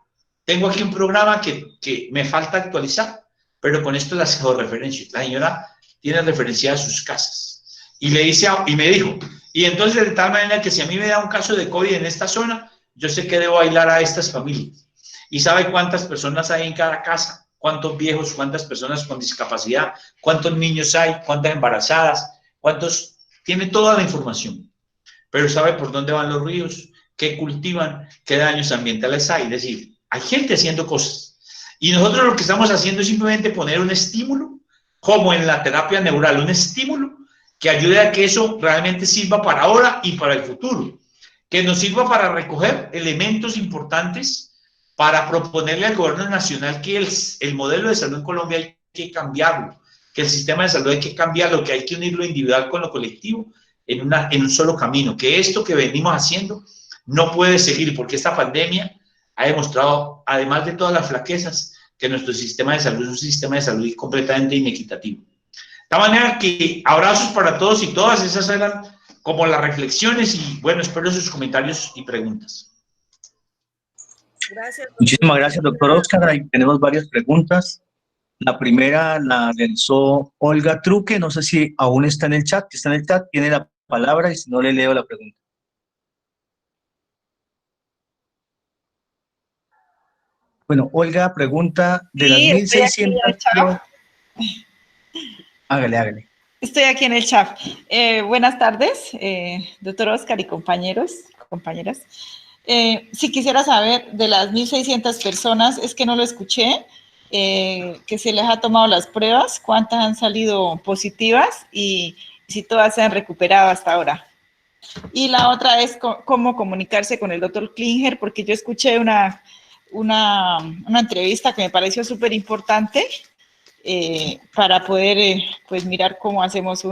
Speaker 3: Tengo aquí un programa que me falta actualizar, pero con esto las georreferencio. La señora tiene referenciadas sus casas. Y le dice, y me dijo, y entonces de tal manera que si a mí me da un caso de COVID en esta zona, yo sé que debo aislar a estas familias. Y sabe cuántas personas hay en cada casa, cuántos viejos, cuántas personas con discapacidad, cuántos niños hay, cuántas embarazadas, cuántos, tiene toda la información. Pero sabe por dónde van los ríos, qué cultivan, qué daños ambientales hay. Es decir, hay gente haciendo cosas. Y nosotros lo que estamos haciendo es simplemente poner un estímulo, como en la terapia neural, un estímulo que ayude a que eso realmente sirva para ahora y para el futuro. Que nos sirva para recoger elementos importantes para proponerle al gobierno nacional que el modelo de salud en Colombia hay que cambiarlo, que el sistema de salud hay que cambiarlo, que hay que unir lo individual con lo colectivo en un solo camino, que esto que venimos haciendo no puede seguir, porque esta pandemia ha demostrado, además de todas las flaquezas, que nuestro sistema de salud es un sistema de salud completamente inequitativo. De manera que abrazos para todos y todas, esas eran como las reflexiones y bueno, espero sus comentarios y preguntas.
Speaker 1: Gracias, muchísimas gracias, doctor Oscar. Ahí tenemos varias preguntas. La primera la realizó Olga Truque, no sé si aún está en el chat. Si está en el chat, tiene la palabra y si no, le leo la pregunta. Bueno, Olga pregunta de las 1.600... Hágale.
Speaker 4: Estoy aquí en el chat. Buenas tardes, doctor Oscar y compañeras. Si quisiera saber de las 1.600 personas, es que no lo escuché, que se les ha tomado las pruebas, cuántas han salido positivas y si todas se han recuperado hasta ahora. Y la otra es cómo comunicarse con el doctor Klinger, porque yo escuché una entrevista que me pareció súper importante para poder pues mirar cómo hacemos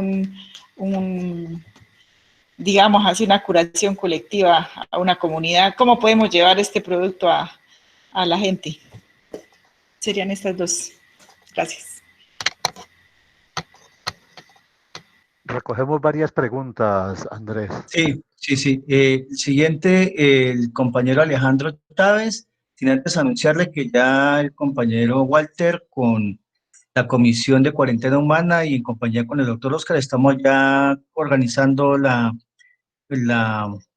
Speaker 4: digamos así, una curación colectiva a una comunidad, cómo podemos llevar este producto a la gente. Serían estas dos. Gracias.
Speaker 2: Recogemos varias preguntas, Andrés.
Speaker 1: Sí. Siguiente, el compañero Alejandro Chávez, sin antes anunciarle que ya el compañero Walter con la Comisión de Cuarentena Humana y en compañía con el doctor Oscar estamos ya organizando la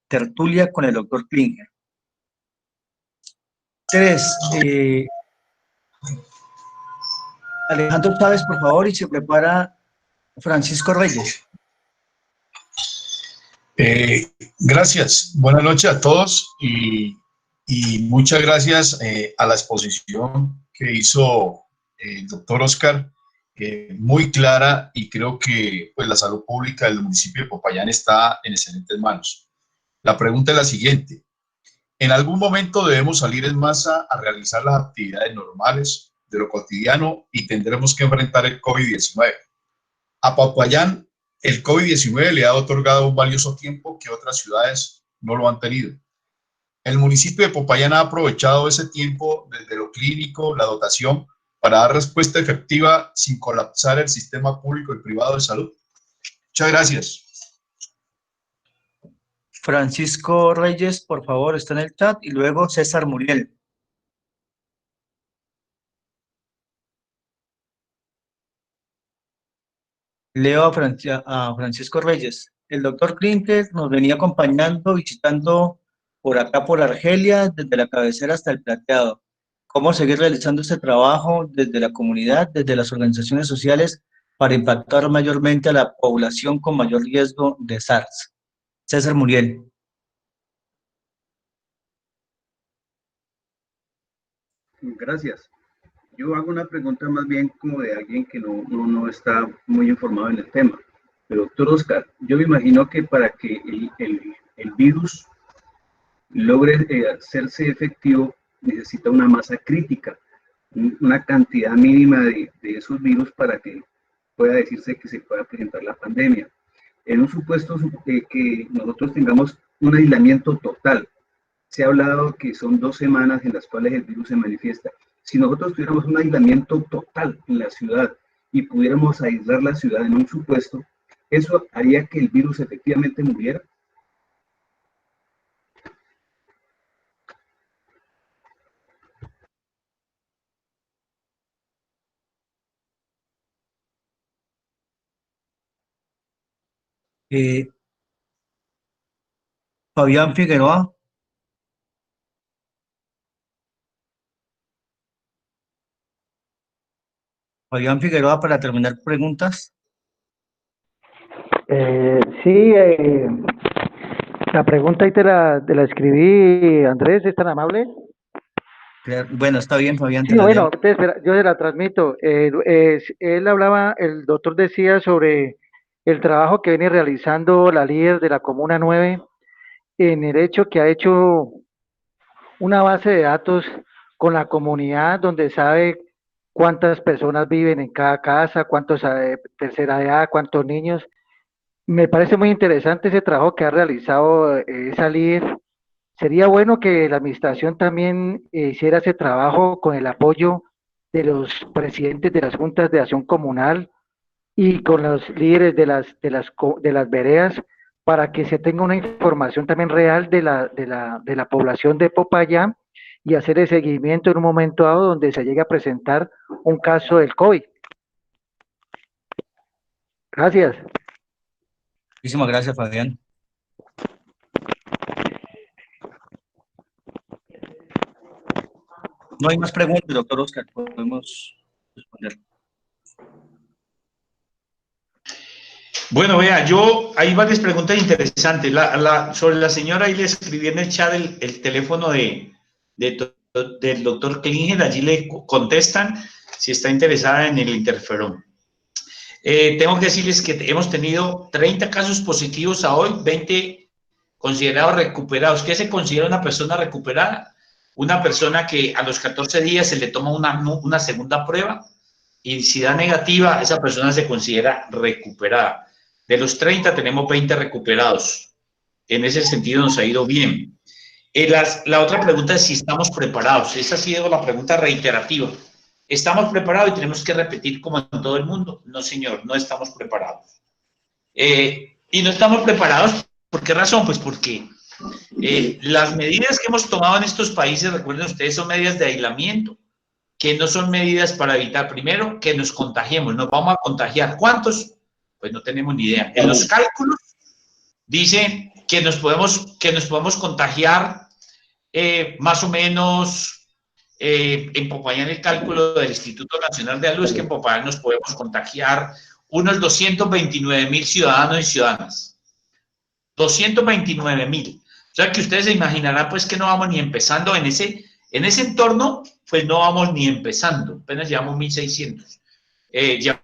Speaker 1: tertulia con el doctor Klinger. 3. Alejandro Chávez, por favor, y se prepara Francisco Reyes.
Speaker 5: Gracias. Buenas noches a todos y muchas gracias a la exposición que hizo el doctor Oscar, muy clara, y creo que pues, la salud pública del municipio de Popayán está en excelentes manos. La pregunta es la siguiente. ¿En algún momento debemos salir en masa a realizar las actividades normales de lo cotidiano y tendremos que enfrentar el COVID-19? A Popayán, el COVID-19 le ha otorgado un valioso tiempo que otras ciudades no lo han tenido. El municipio de Popayán ha aprovechado ese tiempo desde lo clínico, la dotación, para dar respuesta efectiva sin colapsar el sistema público y privado de salud. Muchas gracias.
Speaker 1: Francisco Reyes, por favor, está en el chat, y luego César Muriel. Leo a Francisco Reyes. El doctor Klinker nos venía acompañando, visitando por acá, por Argelia, desde la cabecera hasta el plateado. ¿Cómo seguir realizando este trabajo desde la comunidad, desde las organizaciones sociales, para impactar mayormente a la población con mayor riesgo de SARS? César Muriel.
Speaker 6: Gracias. Yo hago una pregunta más bien como de alguien que no está muy informado en el tema. Pero, doctor Oscar, yo me imagino que para que el virus logre hacerse efectivo, necesita una masa crítica, una cantidad mínima de esos virus para que pueda decirse que se pueda presentar la pandemia. En un supuesto que nosotros tengamos un aislamiento total, se ha hablado que son 2 semanas en las cuales el virus se manifiesta. Si nosotros tuviéramos un aislamiento total en la ciudad y pudiéramos aislar la ciudad en un supuesto, ¿eso haría que el virus efectivamente muriera?
Speaker 1: Fabián Figueroa. Fabián Figueroa, para terminar preguntas.
Speaker 7: Sí, la pregunta ahí te la escribí, Andrés, ¿es tan amable?
Speaker 1: Bueno, está bien, Fabián, te
Speaker 7: Sí,
Speaker 1: la leo.
Speaker 7: bueno, espera, yo se la transmito. Él hablaba, el doctor decía sobre el trabajo que viene realizando la líder de la Comuna 9 en el hecho que ha hecho una base de datos con la comunidad donde sabe cuántas personas viven en cada casa, cuántos tercera edad, cuántos niños. Me parece muy interesante ese trabajo que ha realizado esa líder. Sería bueno que la administración también hiciera ese trabajo con el apoyo de los presidentes de las juntas de acción comunal y con los líderes de las veredas para que se tenga una información también real de la población de Popayán y hacer el seguimiento en un momento dado donde se llegue a presentar un caso del COVID. Gracias.
Speaker 1: Muchísimas gracias, Fabián. No hay más preguntas, doctor Oscar. Podemos responder.
Speaker 3: Bueno, vea, hay varias preguntas interesantes. Sobre la señora, ahí le escribí en el chat el teléfono del doctor Klinger, allí le contestan si está interesada en el interferón. Tengo que decirles que hemos tenido 30 casos positivos a hoy, 20 considerados recuperados. ¿Qué se considera una persona recuperada? Una persona que a los 14 días se le toma una segunda prueba y si da negativa, esa persona se considera recuperada. De los 30 tenemos 20 recuperados. En ese sentido nos ha ido bien. La otra pregunta es si estamos preparados. Esa ha sido la pregunta reiterativa. ¿Estamos preparados y tenemos que repetir como en todo el mundo? No, señor, no estamos preparados. Y no estamos preparados, ¿por qué razón? Pues porque las medidas que hemos tomado en estos países, recuerden ustedes, son medidas de aislamiento, que no son medidas para evitar, primero, que nos contagiemos. Nos vamos a contagiar. ¿Cuántos? Pues no tenemos ni idea. En los cálculos dicen que nos podemos contagiar más o menos en Popayán. El cálculo del Instituto Nacional de Salud es que en Popayán nos podemos contagiar unos 229.000 ciudadanos y ciudadanas. 229.000. O sea que ustedes se imaginarán pues que no vamos ni empezando en ese entorno, pues no vamos ni empezando. Apenas llevamos 1.600. Llevamos,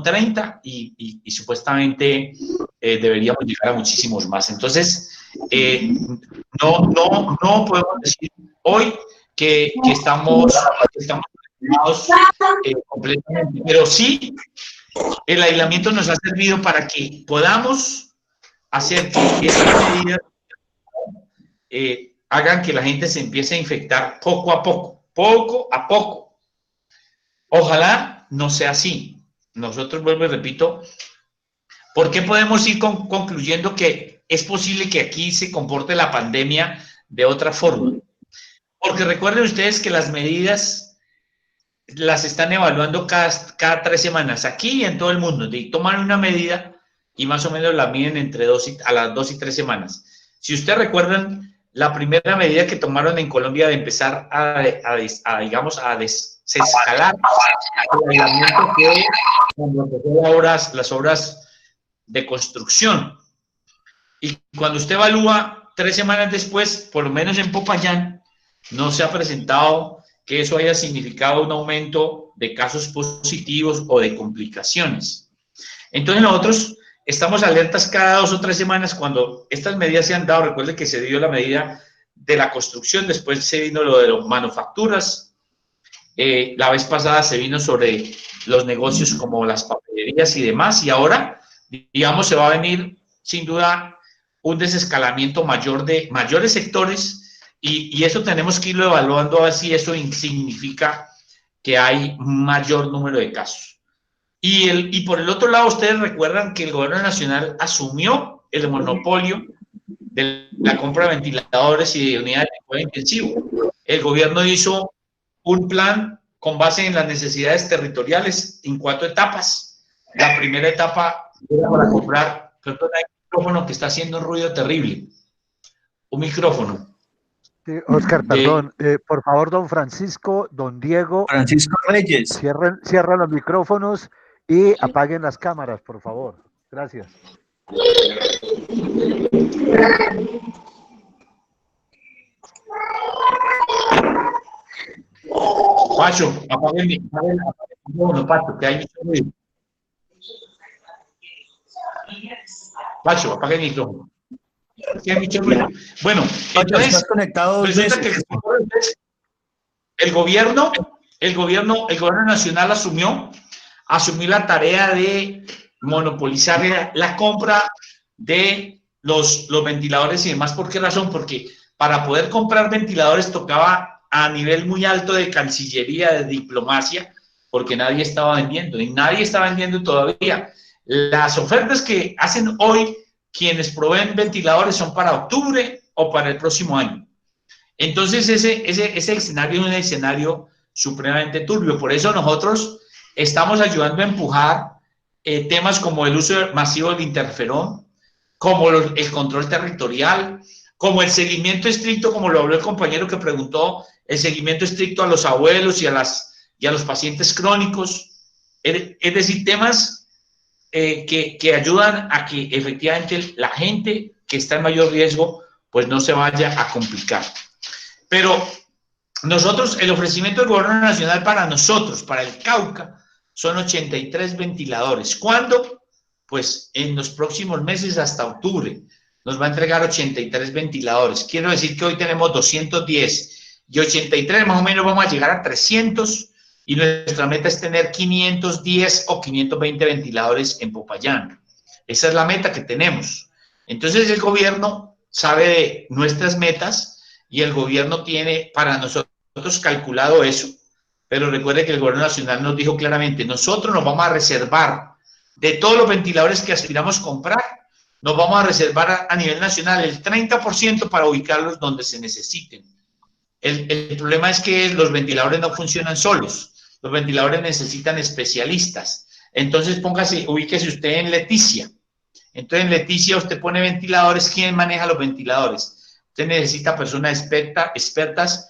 Speaker 3: 30 y supuestamente deberíamos llegar a muchísimos más. Entonces, no podemos decir hoy que estamos preparados completamente, pero sí el aislamiento nos ha servido para que podamos hacer que esas medidas hagan que la gente se empiece a infectar poco a poco. Ojalá no sea así. Nosotros, vuelvo y repito, ¿Por qué podemos ir concluyendo que es posible que aquí se comporte la pandemia de otra forma? Porque recuerden ustedes que las medidas las están evaluando cada 3 semanas, aquí y en todo el mundo. Toman una medida y más o menos la miden a las 2 y 3 semanas. Si ustedes recuerdan, la primera medida que tomaron en Colombia de empezar a desescalar el aislamiento fue cuando empezó las obras de construcción. Y cuando usted evalúa 3 semanas después, por lo menos en Popayán, no se ha presentado que eso haya significado un aumento de casos positivos o de complicaciones. Entonces nosotros estamos alertas cada 2 o 3 semanas cuando estas medidas se han dado. Recuerde que se dio la medida de la construcción, después se vino lo de las manufacturas, la vez pasada se vino sobre los negocios como las papelerías y demás, y ahora, digamos, se va a venir sin duda un desescalamiento mayor de mayores sectores, y eso tenemos que irlo evaluando a ver si eso significa que hay mayor número de casos. Y por el otro lado, ustedes recuerdan que el gobierno nacional asumió el monopolio de la compra de ventiladores y de unidades de cuidado intensivo. El gobierno hizo un plan con base en las necesidades territoriales en 4 etapas. La primera etapa era para comprar, perdón, hay un micrófono que está haciendo un ruido terrible. Un micrófono.
Speaker 2: Sí, Oscar, perdón. Por favor, don Francisco, don Diego.
Speaker 1: Francisco Reyes.
Speaker 2: Cierran los micrófonos y apaguen las cámaras, por favor. Gracias.
Speaker 3: Pacho, apague el micrófono, Pacho, que hay mucho ruido. Pacho, apague el micrófono. Que hay mucho ruido. Bueno, entonces, resulta que el gobierno nacional asumió la tarea de monopolizar la compra de los ventiladores y demás. ¿Por qué razón? Porque para poder comprar ventiladores tocaba a nivel muy alto de cancillería, de diplomacia, porque nadie estaba vendiendo, y nadie está vendiendo todavía. Las ofertas que hacen hoy quienes proveen ventiladores son para octubre o para el próximo año. Entonces ese escenario es un escenario supremamente turbio. Por eso nosotros estamos ayudando a empujar temas como el uso masivo del interferón, como el control territorial, como el seguimiento estricto, como lo habló el compañero que preguntó, el seguimiento estricto a los abuelos y a los pacientes crónicos. Es decir, temas que ayudan a que efectivamente la gente que está en mayor riesgo pues no se vaya a complicar. Pero nosotros, el ofrecimiento del gobierno nacional para nosotros, para el Cauca, son 83 ventiladores. ¿Cuándo? Pues en los próximos meses hasta octubre nos va a entregar 83 ventiladores. Quiero decir que hoy tenemos 210 y 83 más o menos vamos a llegar a 300 y nuestra meta es tener 510 o 520 ventiladores en Popayán. Esa es la meta que tenemos. Entonces el gobierno sabe de nuestras metas y el gobierno tiene para nosotros calculado eso. Pero recuerde que el gobierno nacional nos dijo claramente, nosotros nos vamos a reservar de todos los ventiladores que aspiramos a comprar, nos vamos a reservar a nivel nacional el 30% para ubicarlos donde se necesiten. El problema es que los ventiladores no funcionan solos, los ventiladores necesitan especialistas. Entonces ubíquese usted en Leticia. Entonces en Leticia usted pone ventiladores, ¿quién maneja los ventiladores? Usted necesita personas expertas,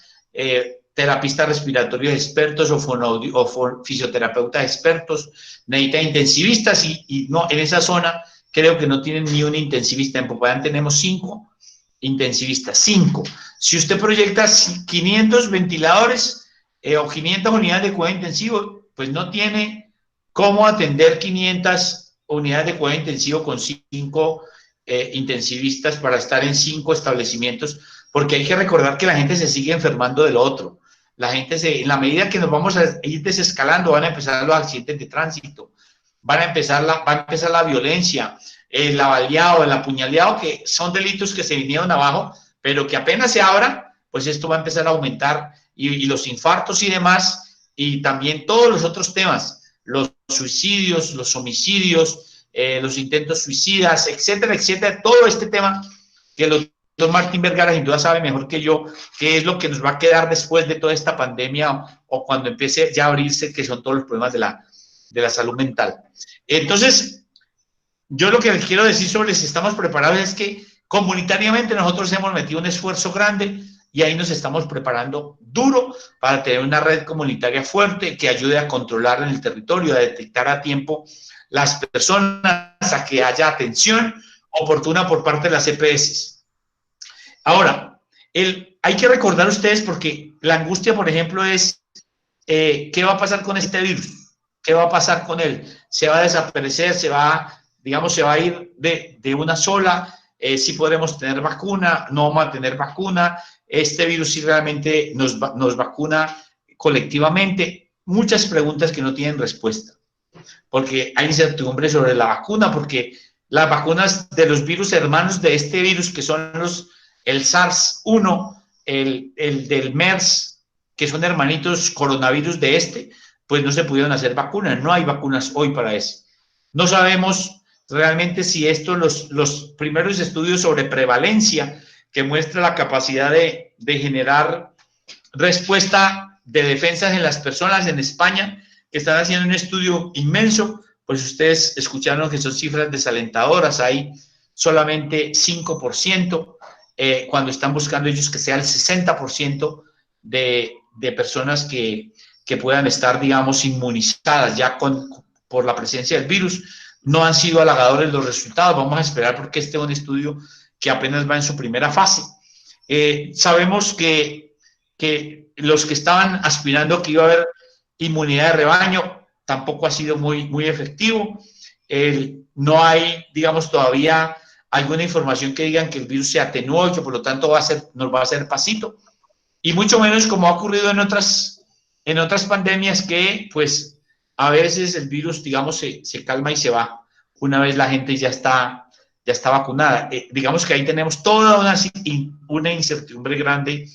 Speaker 3: terapistas respiratorios expertos o fisioterapeutas expertos, necesita intensivistas y no, en esa zona creo que no tienen ni un intensivista. En Popayán tenemos 5 intensivistas, 5. Si usted proyecta 500 ventiladores o 500 unidades de cuidado intensivo, pues no tiene cómo atender 500 unidades de cuidado intensivo con 5 intensivistas para estar en 5 establecimientos, porque hay que recordar que la gente se sigue enfermando de lo otro. La gente en la medida que nos vamos a ir desescalando, van a empezar los accidentes de tránsito, va a empezar la violencia, el avaliado, el apuñaleado, que son delitos que se vinieron abajo, pero que apenas se abran, pues esto va a empezar a aumentar, y los infartos y demás, y también todos los otros temas, los suicidios, los homicidios, los intentos suicidas, etcétera, etcétera, todo este tema que el doctor Martín Vergara sin duda sabe mejor que yo qué es lo que nos va a quedar después de toda esta pandemia o cuando empiece ya a abrirse, que son todos los problemas de la salud mental. Entonces, yo lo que les quiero decir sobre si estamos preparados es que comunitariamente nosotros hemos metido un esfuerzo grande y ahí nos estamos preparando duro para tener una red comunitaria fuerte que ayude a controlar en el territorio, a detectar a tiempo las personas, a que haya atención oportuna por parte de las EPS. Ahora, hay que recordar ustedes porque la angustia, por ejemplo, es ¿qué va a pasar con este virus? ¿Qué va a pasar con él? ¿Se va a desaparecer? ¿Se va, digamos, se va a ir de una sola? ¿Si podremos tener vacuna? ¿No vamos a tener vacuna? ¿Este virus sí realmente nos vacuna colectivamente? Muchas preguntas que no tienen respuesta, porque hay incertidumbre sobre la vacuna, porque las vacunas de los virus hermanos de este virus, que son el SARS-1, el del MERS, que son hermanitos coronavirus de este, pues no se pudieron hacer vacunas, no hay vacunas hoy para eso. No sabemos realmente si los primeros estudios sobre prevalencia que muestra la capacidad de generar respuesta de defensas en las personas en España, que están haciendo un estudio inmenso, pues ustedes escucharon que son cifras desalentadoras, hay solamente 5%, cuando están buscando ellos que sea el 60% de personas que puedan estar, digamos, inmunizadas ya por la presencia del virus. No han sido halagadores los resultados, vamos a esperar porque este es un estudio que apenas va en su primera fase. Sabemos que los que estaban aspirando que iba a haber inmunidad de rebaño tampoco ha sido muy efectivo. No hay, digamos, todavía alguna información que digan que el virus se atenuó y que por lo tanto nos va a hacer pasito. Y mucho menos como ha ocurrido en otras pandemias que, pues, a veces el virus, digamos, se calma y se va una vez la gente ya está vacunada. Digamos que ahí tenemos toda una incertidumbre grande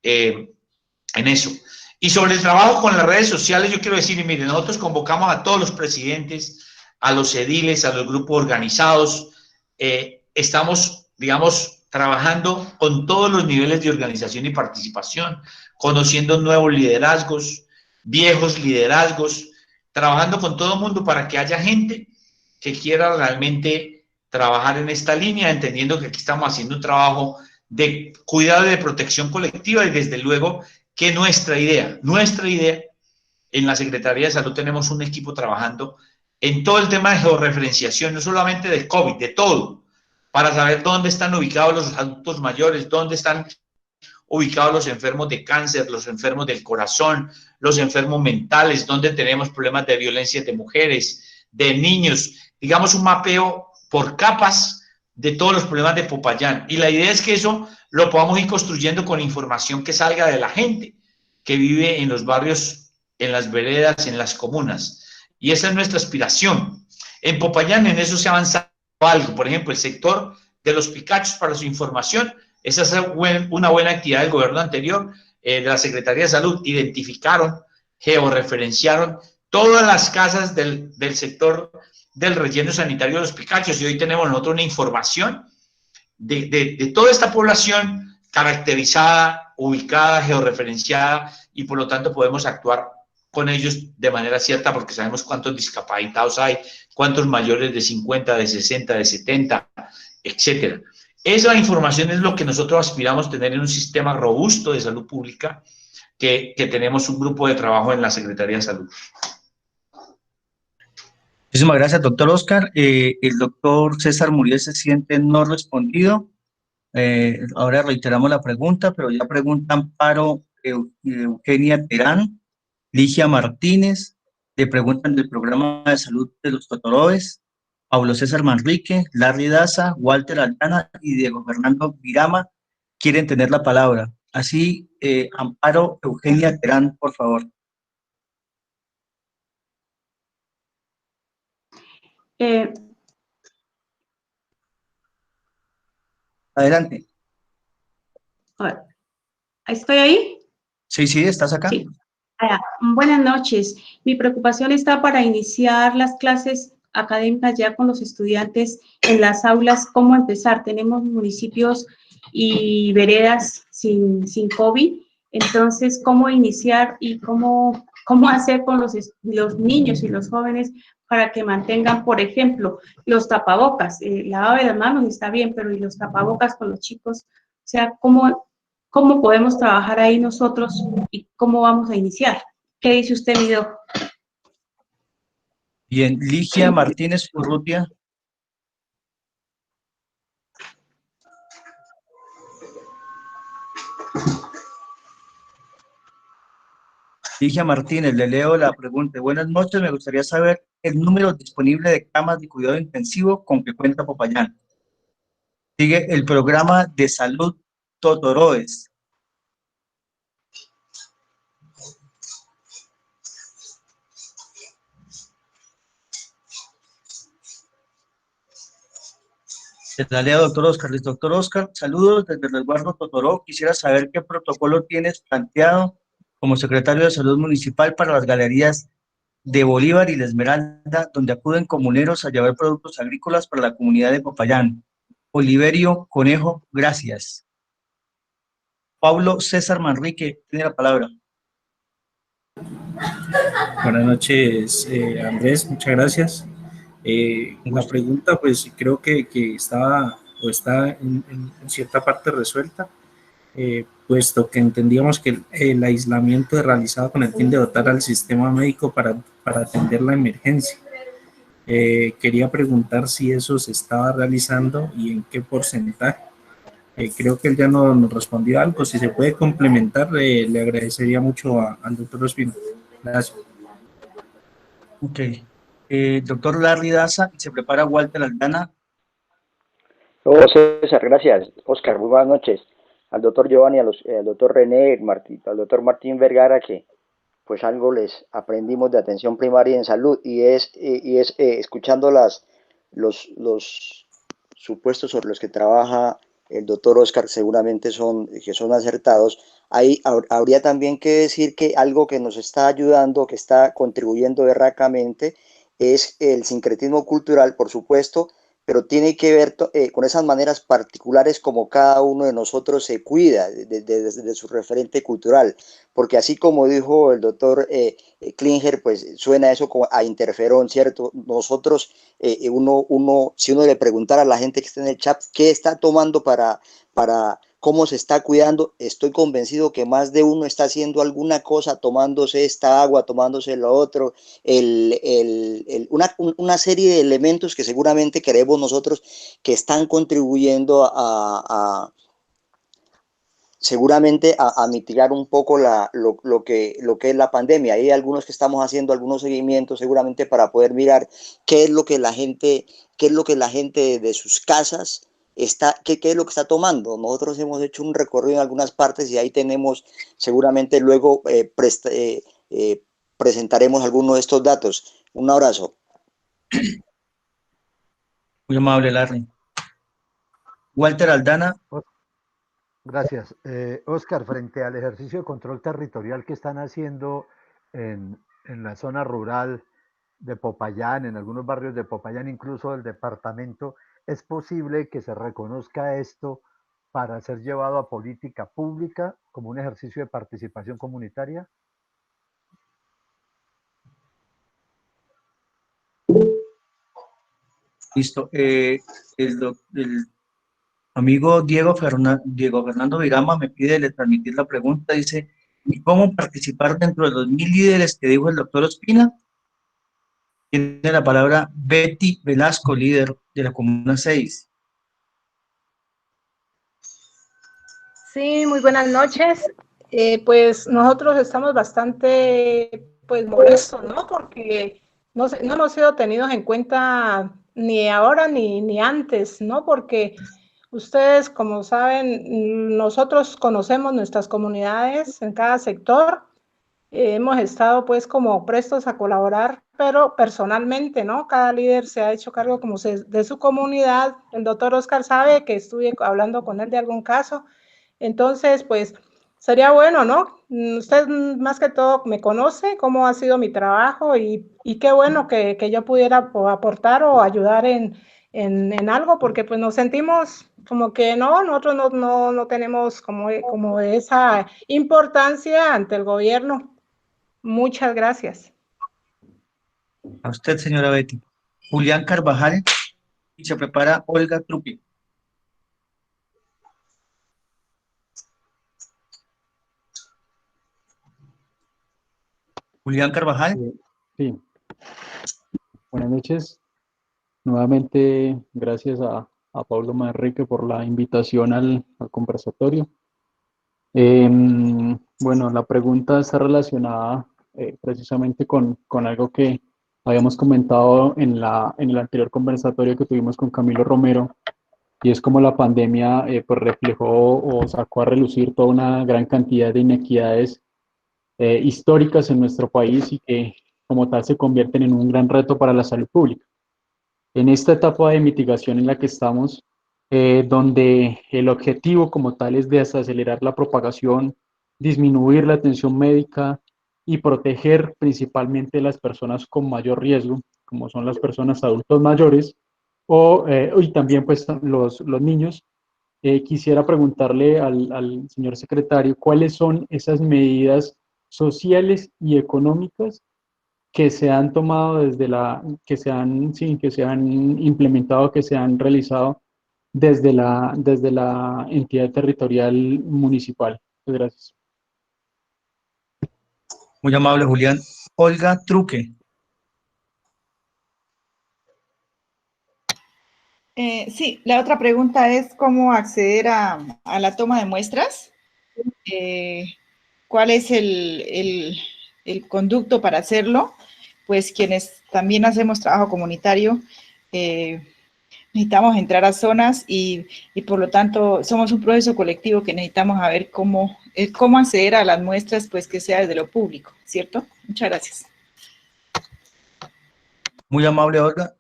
Speaker 3: en eso. Y sobre el trabajo con las redes sociales, yo quiero decir, miren, nosotros convocamos a todos los presidentes, a los ediles, a los grupos organizados, estamos, digamos, trabajando con todos los niveles de organización y participación, conociendo nuevos liderazgos, viejos liderazgos, trabajando con todo el mundo para que haya gente que quiera realmente trabajar en esta línea, entendiendo que aquí estamos haciendo un trabajo de cuidado y de protección colectiva y desde luego que nuestra idea en la Secretaría de Salud tenemos un equipo trabajando en todo el tema de georreferenciación, no solamente de COVID, de todo, para saber dónde están ubicados los adultos mayores, dónde están ubicados los enfermos de cáncer, los enfermos del corazón, los enfermos mentales, dónde tenemos problemas de violencia de mujeres, de niños, digamos un mapeo por capas de todos los problemas de Popayán. Y la idea es que eso lo podamos ir construyendo con información que salga de la gente que vive en los barrios, en las veredas, en las comunas. Y esa es nuestra aspiración. En Popayán en eso se ha avanzado algo. Por ejemplo, el sector de los picachos, para su información, esa es una buena actividad del gobierno anterior, de la Secretaría de Salud. Identificaron, georreferenciaron todas las casas del sector del relleno sanitario de los picachos y hoy tenemos nosotros una información de toda esta población caracterizada, ubicada, georreferenciada y por lo tanto podemos actuar con ellos de manera cierta porque sabemos cuántos discapacitados hay, cuántos mayores de 50, de 60, de 70, etcétera. Esa información es lo que nosotros aspiramos a tener en un sistema robusto de salud pública que tenemos un grupo de trabajo en la Secretaría de Salud.
Speaker 1: Muchísimas gracias, doctor Oscar. El doctor César Muriel se siente no respondido. Ahora reiteramos la pregunta, pero ya preguntan Amparo Eugenia Terán, Ligia Martínez, le preguntan del programa de salud de los Totoroes, Pablo César Manrique, Larry Daza, Walter Aldana y Diego Fernando Virama quieren tener la palabra. Así, Amparo Eugenia Terán, por favor. Adelante.
Speaker 8: ¿Estoy ahí?
Speaker 1: Sí, estás acá.
Speaker 8: Sí. Buenas noches. Mi preocupación está para iniciar las clases académicas ya con los estudiantes en las aulas, cómo empezar. Tenemos municipios y veredas sin COVID, entonces cómo iniciar y cómo hacer con los niños y los jóvenes para que mantengan, por ejemplo, los tapabocas. Lavado de las manos está bien, pero ¿y los tapabocas con los chicos? O sea, ¿cómo podemos trabajar ahí nosotros y cómo vamos a iniciar? ¿Qué dice usted, Mido?
Speaker 1: Bien, Ligia Martínez Urrutia. Ligia Martínez, le leo la pregunta. Buenas noches, me gustaría saber el número disponible de camas de cuidado intensivo con que cuenta Popayán. Sigue el programa de salud Totoroes. La leo, doctor Oscar. Doctor Oscar, saludos desde el resguardo Totoró. Quisiera saber qué protocolo tienes planteado como secretario de Salud Municipal para las galerías de Bolívar y La Esmeralda, donde acuden comuneros a llevar productos agrícolas para la comunidad de Popayán. Oliverio Conejo, gracias. Pablo César Manrique, tiene la palabra.
Speaker 9: Buenas noches, Andrés, muchas gracias. La pregunta, pues creo que está en cierta parte resuelta, puesto que entendíamos que el aislamiento es realizado con el fin de dotar al sistema médico para atender la emergencia. Quería preguntar si eso se estaba realizando y en qué porcentaje. Creo que él ya nos respondió algo. Si se puede complementar, le agradecería mucho al doctor Ospina. Gracias.
Speaker 1: Ok. Doctor Larry Daza, se prepara Walter Aldana.
Speaker 10: Hola César, gracias. Oscar, muy buenas noches. Al doctor Giovanni, al doctor René, al doctor Martín Vergara, que pues algo les aprendimos de atención primaria en salud y es escuchando los supuestos sobre los que trabaja el doctor Oscar, seguramente son acertados. Ahí habría también que decir que algo que nos está ayudando, que está contribuyendo berracamente, es el sincretismo cultural, por supuesto, pero tiene que ver con esas maneras particulares como cada uno de nosotros se cuida de su referente cultural, porque así como dijo el doctor Klinger, pues suena eso como a interferón, ¿cierto? Nosotros, si uno le preguntara a la gente que está en el chat qué está tomando para cómo se está cuidando, estoy convencido que más de uno está haciendo alguna cosa, tomándose esta agua, tomándose lo otro, una serie de elementos que seguramente queremos nosotros que están contribuyendo seguramente a mitigar un poco lo que es la pandemia. Hay algunos que estamos haciendo algunos seguimientos seguramente para poder mirar qué es lo que la gente de sus casas qué es lo que está tomando. Nosotros hemos hecho un recorrido en algunas partes y ahí tenemos, seguramente luego presentaremos algunos de estos datos. Un abrazo.
Speaker 1: Muy amable, Larry. Walter Aldana.
Speaker 2: Gracias. Oscar, frente al ejercicio de control territorial que están haciendo en la zona rural de Popayán, en algunos barrios de Popayán, incluso del departamento, ¿es posible que se reconozca esto para ser llevado a política pública como un ejercicio de participación comunitaria?
Speaker 1: Listo. El amigo Diego Fernando Virama me pide transmitir la pregunta. Dice, ¿y cómo participar dentro de los 1000 líderes que dijo el doctor Ospina? Tiene la palabra Betty Velasco, líder de la Comuna 6.
Speaker 11: Sí, muy buenas noches. Pues nosotros estamos bastante molestos, ¿no? Porque no hemos sido tenidos en cuenta ni ahora ni antes, ¿no? Porque ustedes, como saben, nosotros conocemos nuestras comunidades en cada sector. Hemos estado pues como prestos a colaborar, pero personalmente, ¿no? Cada líder se ha hecho cargo como de su comunidad. El doctor Oscar sabe que estuve hablando con él de algún caso. Entonces, pues sería bueno, ¿no? Usted más que todo me conoce, cómo ha sido mi trabajo y qué bueno que yo pudiera aportar o ayudar en algo, porque pues nos sentimos como que no, nosotros no tenemos como esa importancia ante el gobierno. Muchas gracias.
Speaker 1: A usted, señora Betty. Julián Carvajal, y se prepara Olga Truque. Julián Carvajal.
Speaker 12: Sí. Buenas noches. Nuevamente, gracias a Pablo Manrique por la invitación al conversatorio. Bueno, la pregunta está relacionada precisamente con algo que habíamos comentado en el anterior conversatorio que tuvimos con Camilo Romero, y es como la pandemia pues reflejó o sacó a relucir toda una gran cantidad de inequidades históricas en nuestro país y que como tal se convierten en un gran reto para la salud pública. En esta etapa de mitigación en la que estamos, donde el objetivo como tal es desacelerar la propagación, disminuir la atención médica y proteger principalmente las personas con mayor riesgo, como son las personas adultos mayores y también pues los niños. Quisiera preguntarle al señor secretario cuáles son esas medidas sociales y económicas que se han tomado que se han implementado, que se han realizado desde la entidad territorial municipal. Muchas gracias.
Speaker 1: Muy amable, Julián. Olga Truque.
Speaker 4: Sí, la otra pregunta es cómo acceder a la toma de muestras. ¿Cuál es el conducto para hacerlo? Pues quienes también hacemos trabajo comunitario, necesitamos entrar a zonas y por lo tanto somos un proceso colectivo que necesitamos saber cómo acceder a las muestras, pues que sea desde lo público, ¿cierto? Muchas gracias.
Speaker 1: Muy amable, Olga.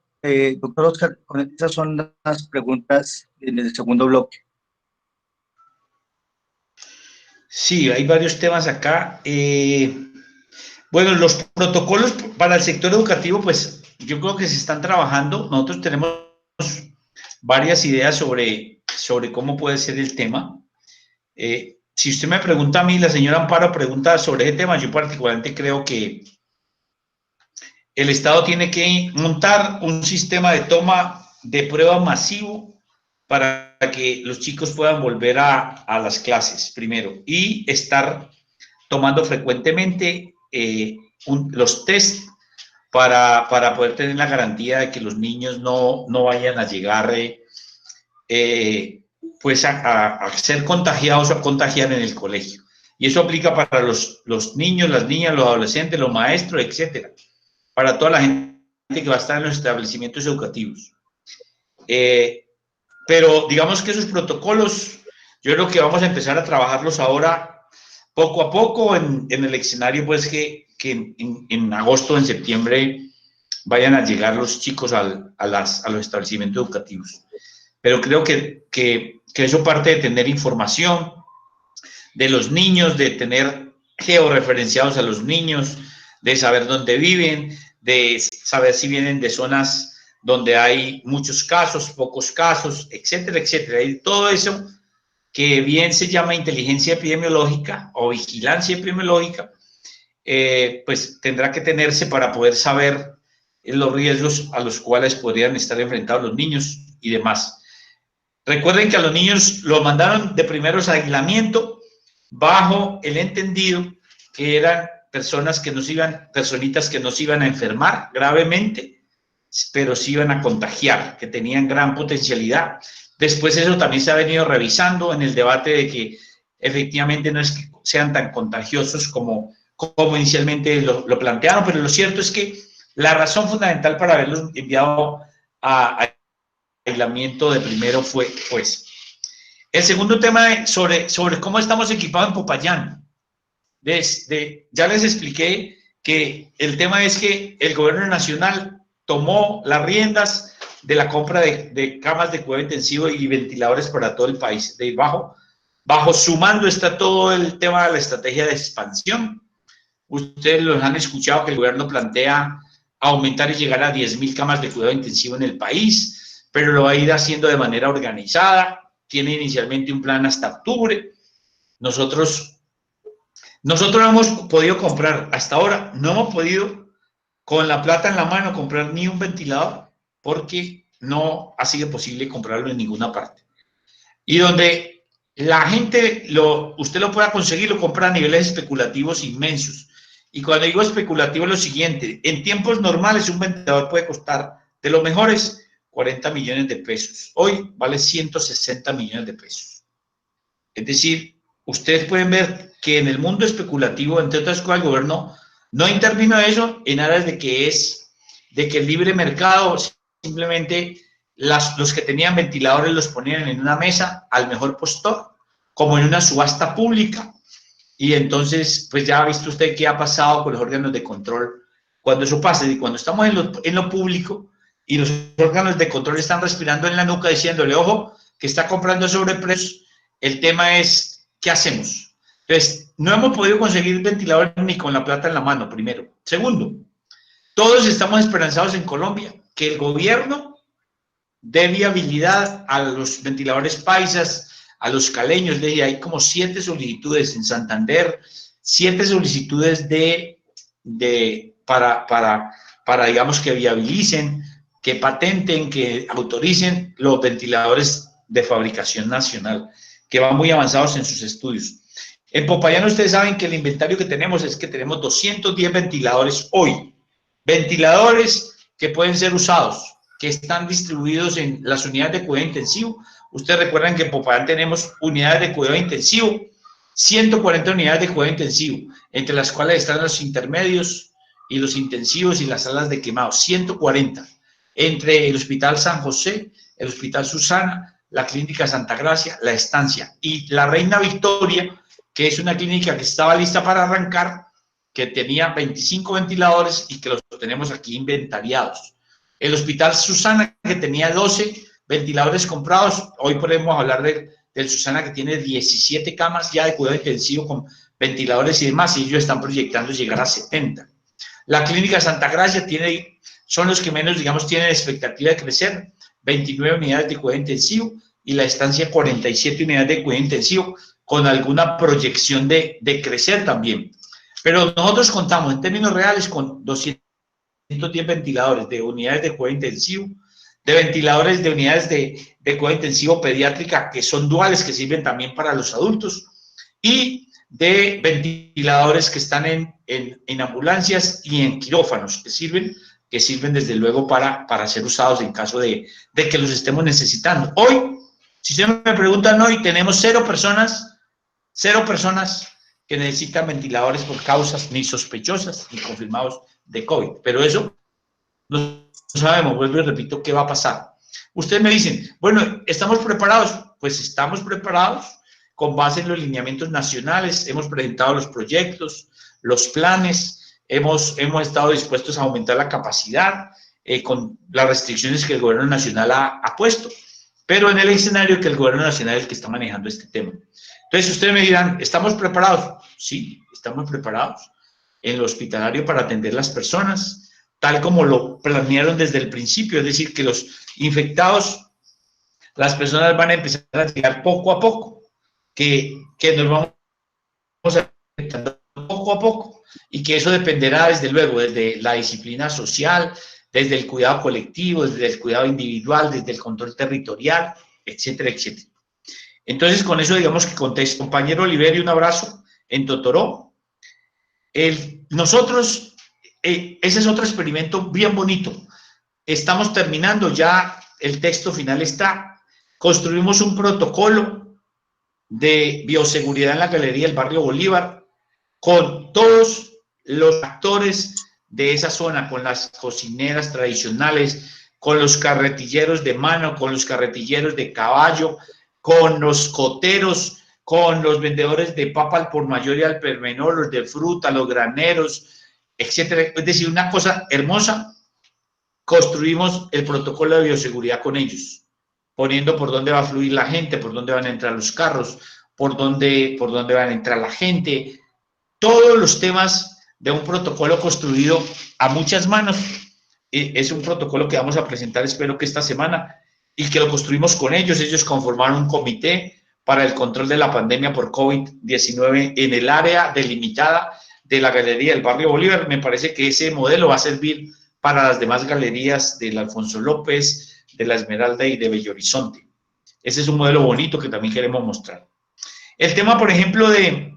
Speaker 1: Doctor Oscar, esas son las preguntas en el segundo bloque.
Speaker 3: Sí, hay varios temas acá. Bueno, los protocolos para el sector educativo, pues yo creo que se están trabajando. Nosotros tenemos varias ideas sobre cómo puede ser el tema. Si usted me pregunta a mí, la señora Amparo pregunta sobre ese tema, yo particularmente creo que el Estado tiene que montar un sistema de toma de prueba masivo para que los chicos puedan volver a las clases primero y estar tomando frecuentemente los test para poder tener la garantía de que los niños no vayan a llegar pues a ser contagiados o a contagiar en el colegio. Y eso aplica para los niños, las niñas, los adolescentes, los maestros, etcétera, para toda la gente que va a estar en los establecimientos educativos. Pero digamos que esos protocolos, yo creo que vamos a empezar a trabajarlos ahora poco a poco en el escenario, pues que en agosto, en septiembre, vayan a llegar los chicos a los establecimientos educativos. Pero creo que eso parte de tener información de los niños, de tener georreferenciados a los niños, de saber dónde viven, de saber si vienen de zonas donde hay muchos casos, pocos casos, etcétera, etcétera. Y todo eso que bien se llama inteligencia epidemiológica o vigilancia epidemiológica, pues tendrá que tenerse para poder saber los riesgos a los cuales podrían estar enfrentados los niños y demás. Recuerden que a los niños los mandaron de primeros a aislamiento bajo el entendido que eran personitas que no se iban a enfermar gravemente, pero se iban a contagiar, que tenían gran potencialidad. Después eso también se ha venido revisando en el debate de que efectivamente no es que sean tan contagiosos como inicialmente lo plantearon, pero lo cierto es que la razón fundamental para haberlos enviado a aislamiento de primero fue, pues, el segundo tema sobre cómo estamos equipados en Popayán. Ya les expliqué que el tema es que el gobierno nacional tomó las riendas de la compra de camas de cuidado intensivo y ventiladores para todo el país, bajo Bajo su mando está todo el tema de la estrategia de expansión. Ustedes los han escuchado que el gobierno plantea aumentar y llegar a 10.000 camas de cuidado intensivo en el país, pero lo va a ir haciendo de manera organizada. Tiene inicialmente un plan hasta octubre. Nosotros no hemos podido comprar, hasta ahora, no hemos podido con la plata en la mano comprar ni un ventilador porque no ha sido posible comprarlo en ninguna parte. Y donde la gente, usted lo pueda conseguir, lo compra a niveles especulativos inmensos. Y cuando digo especulativo es lo siguiente, en tiempos normales un ventilador puede costar, de los mejores, 40 millones de pesos. Hoy vale 160 millones de pesos. Es decir, ustedes pueden ver que en el mundo especulativo, entre otras cosas, el gobierno no intervino en eso en aras de que el libre mercado, simplemente los que tenían ventiladores los ponían en una mesa al mejor postor, como en una subasta pública. Y entonces, pues ya ha visto usted qué ha pasado con los órganos de control cuando eso pasa. Y cuando estamos en lo público y los órganos de control están respirando en la nuca diciéndole, ojo, que está comprando sobreprecios, el tema es, ¿qué hacemos? Entonces, no hemos podido conseguir ventiladores ni con la plata en la mano, primero. Segundo, todos estamos esperanzados en Colombia, que el gobierno dé viabilidad a los ventiladores paisas, a los caleños. Hay como 7 solicitudes en Santander, 7 solicitudes para digamos, que viabilicen, que patenten, que autoricen los ventiladores de fabricación nacional, que van muy avanzados en sus estudios. En Popayán ustedes saben que el inventario que tenemos es que tenemos 210 ventiladores hoy, ventiladores que pueden ser usados, que están distribuidos en las unidades de cuidado intensivo. Ustedes recuerdan que en Popayán tenemos unidades de cuidado intensivo, 140 unidades de cuidado intensivo, entre las cuales están los intermedios y los intensivos y las salas de quemados, 140, entre el Hospital San José, el Hospital Susana, la Clínica Santa Gracia, la Estancia y la Reina Victoria, que es una clínica que estaba lista para arrancar, que tenía 25 ventiladores y que los tenemos aquí inventariados. El Hospital Susana, que tenía 12 ventiladores comprados, hoy podemos hablar del Susana, que tiene 17 camas ya de cuidado intensivo con ventiladores y demás, y ellos están proyectando llegar a 70. La Clínica Santa Gracia son los que menos, digamos, tienen expectativa de crecer, 29 unidades de cuidado intensivo, y la Estancia 47 unidades de cuidado intensivo, con alguna proyección de crecer también. Pero nosotros contamos en términos reales con 210 ventiladores de unidades de cuidado intensivo, de ventiladores de unidades de cuidado intensivo pediátrica que son duales, que sirven también para los adultos, y de ventiladores que están en ambulancias y en quirófanos, que sirven desde luego para ser usados en caso de que los estemos necesitando. Hoy, si ustedes me preguntan, hoy tenemos 0 personas que necesitan ventiladores por causas ni sospechosas ni confirmados de COVID. Pero eso no sabemos, vuelvo y repito, qué va a pasar. Ustedes me dicen, bueno, ¿estamos preparados? Pues estamos preparados con base en los lineamientos nacionales, hemos presentado los proyectos, los planes, hemos estado dispuestos a aumentar la capacidad con las restricciones que el gobierno nacional ha puesto, pero en el escenario que el gobierno nacional es el que está manejando este tema. Entonces ustedes me dirán, ¿estamos preparados? Sí, estamos preparados en lo hospitalario para atender las personas, tal como lo planearon desde el principio, es decir, que los infectados, las personas van a empezar a llegar poco a poco, que nos vamos a afectar poco a poco, y que eso dependerá desde luego, desde la disciplina social, desde el cuidado colectivo, desde el cuidado individual, desde el control territorial, etcétera, etcétera. Entonces, con eso, digamos que contesto. Compañero Oliverio, un abrazo en Totoró. Nosotros, ese es otro experimento bien bonito. Estamos terminando ya, el texto final está. Construimos un protocolo de bioseguridad en la Galería del Barrio Bolívar con todos los actores de esa zona, con las cocineras tradicionales, con los carretilleros de mano, con los carretilleros de caballo, con los coteros, con los vendedores de papa al por mayor y al por menor, los de fruta, los graneros, etcétera. Es decir, una cosa hermosa. Construimos el protocolo de bioseguridad con ellos, poniendo por dónde va a fluir la gente, por dónde van a entrar los carros, por dónde van a entrar la gente, todos los temas de un protocolo construido a muchas manos. Es un protocolo que vamos a presentar, espero que esta semana, y que lo construimos con ellos. Ellos conformaron un comité para el control de la pandemia por COVID-19 en el área delimitada de la Galería del Barrio Bolívar. Me parece que ese modelo va a servir para las demás galerías del Alfonso López, de la Esmeralda y de Bello Horizonte. Ese es un modelo bonito que también queremos mostrar. El tema, por ejemplo, de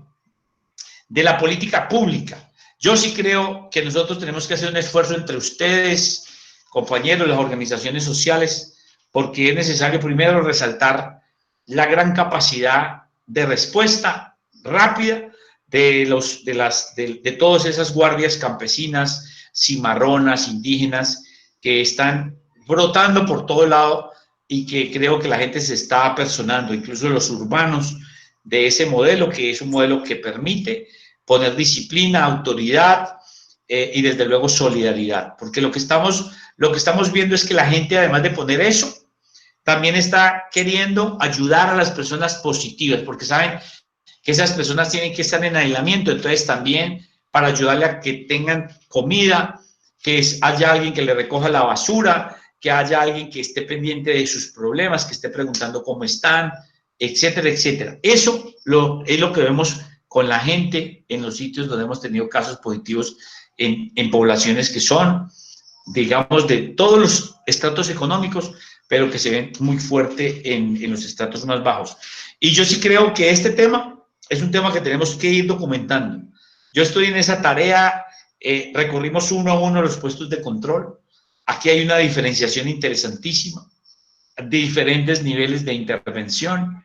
Speaker 3: la política pública. Yo sí creo que nosotros tenemos que hacer un esfuerzo entre ustedes, compañeros, las organizaciones sociales, porque es necesario primero resaltar la gran capacidad de respuesta rápida de todas esas guardias campesinas, cimarronas, indígenas, que están brotando por todo lado y que creo que la gente se está apersonando, incluso los urbanos, de ese modelo, que es un modelo que permite poner disciplina, autoridad y desde luego solidaridad, porque lo que estamos viendo es que la gente, además de poner eso, también está queriendo ayudar a las personas positivas, porque saben que esas personas tienen que estar en aislamiento, entonces también para ayudarle a que tengan comida, que haya alguien que le recoja la basura, que haya alguien que esté pendiente de sus problemas, que esté preguntando cómo están, etcétera, etcétera. Eso es lo que vemos con la gente en los sitios donde hemos tenido casos positivos en poblaciones que son, digamos, de todos los estratos económicos, pero que se ven muy fuerte en los estratos más bajos. Y yo sí creo que este tema es un tema que tenemos que ir documentando. Yo estoy en esa tarea, recorrimos uno a uno los puestos de control. Aquí hay una diferenciación interesantísima, de diferentes niveles de intervención,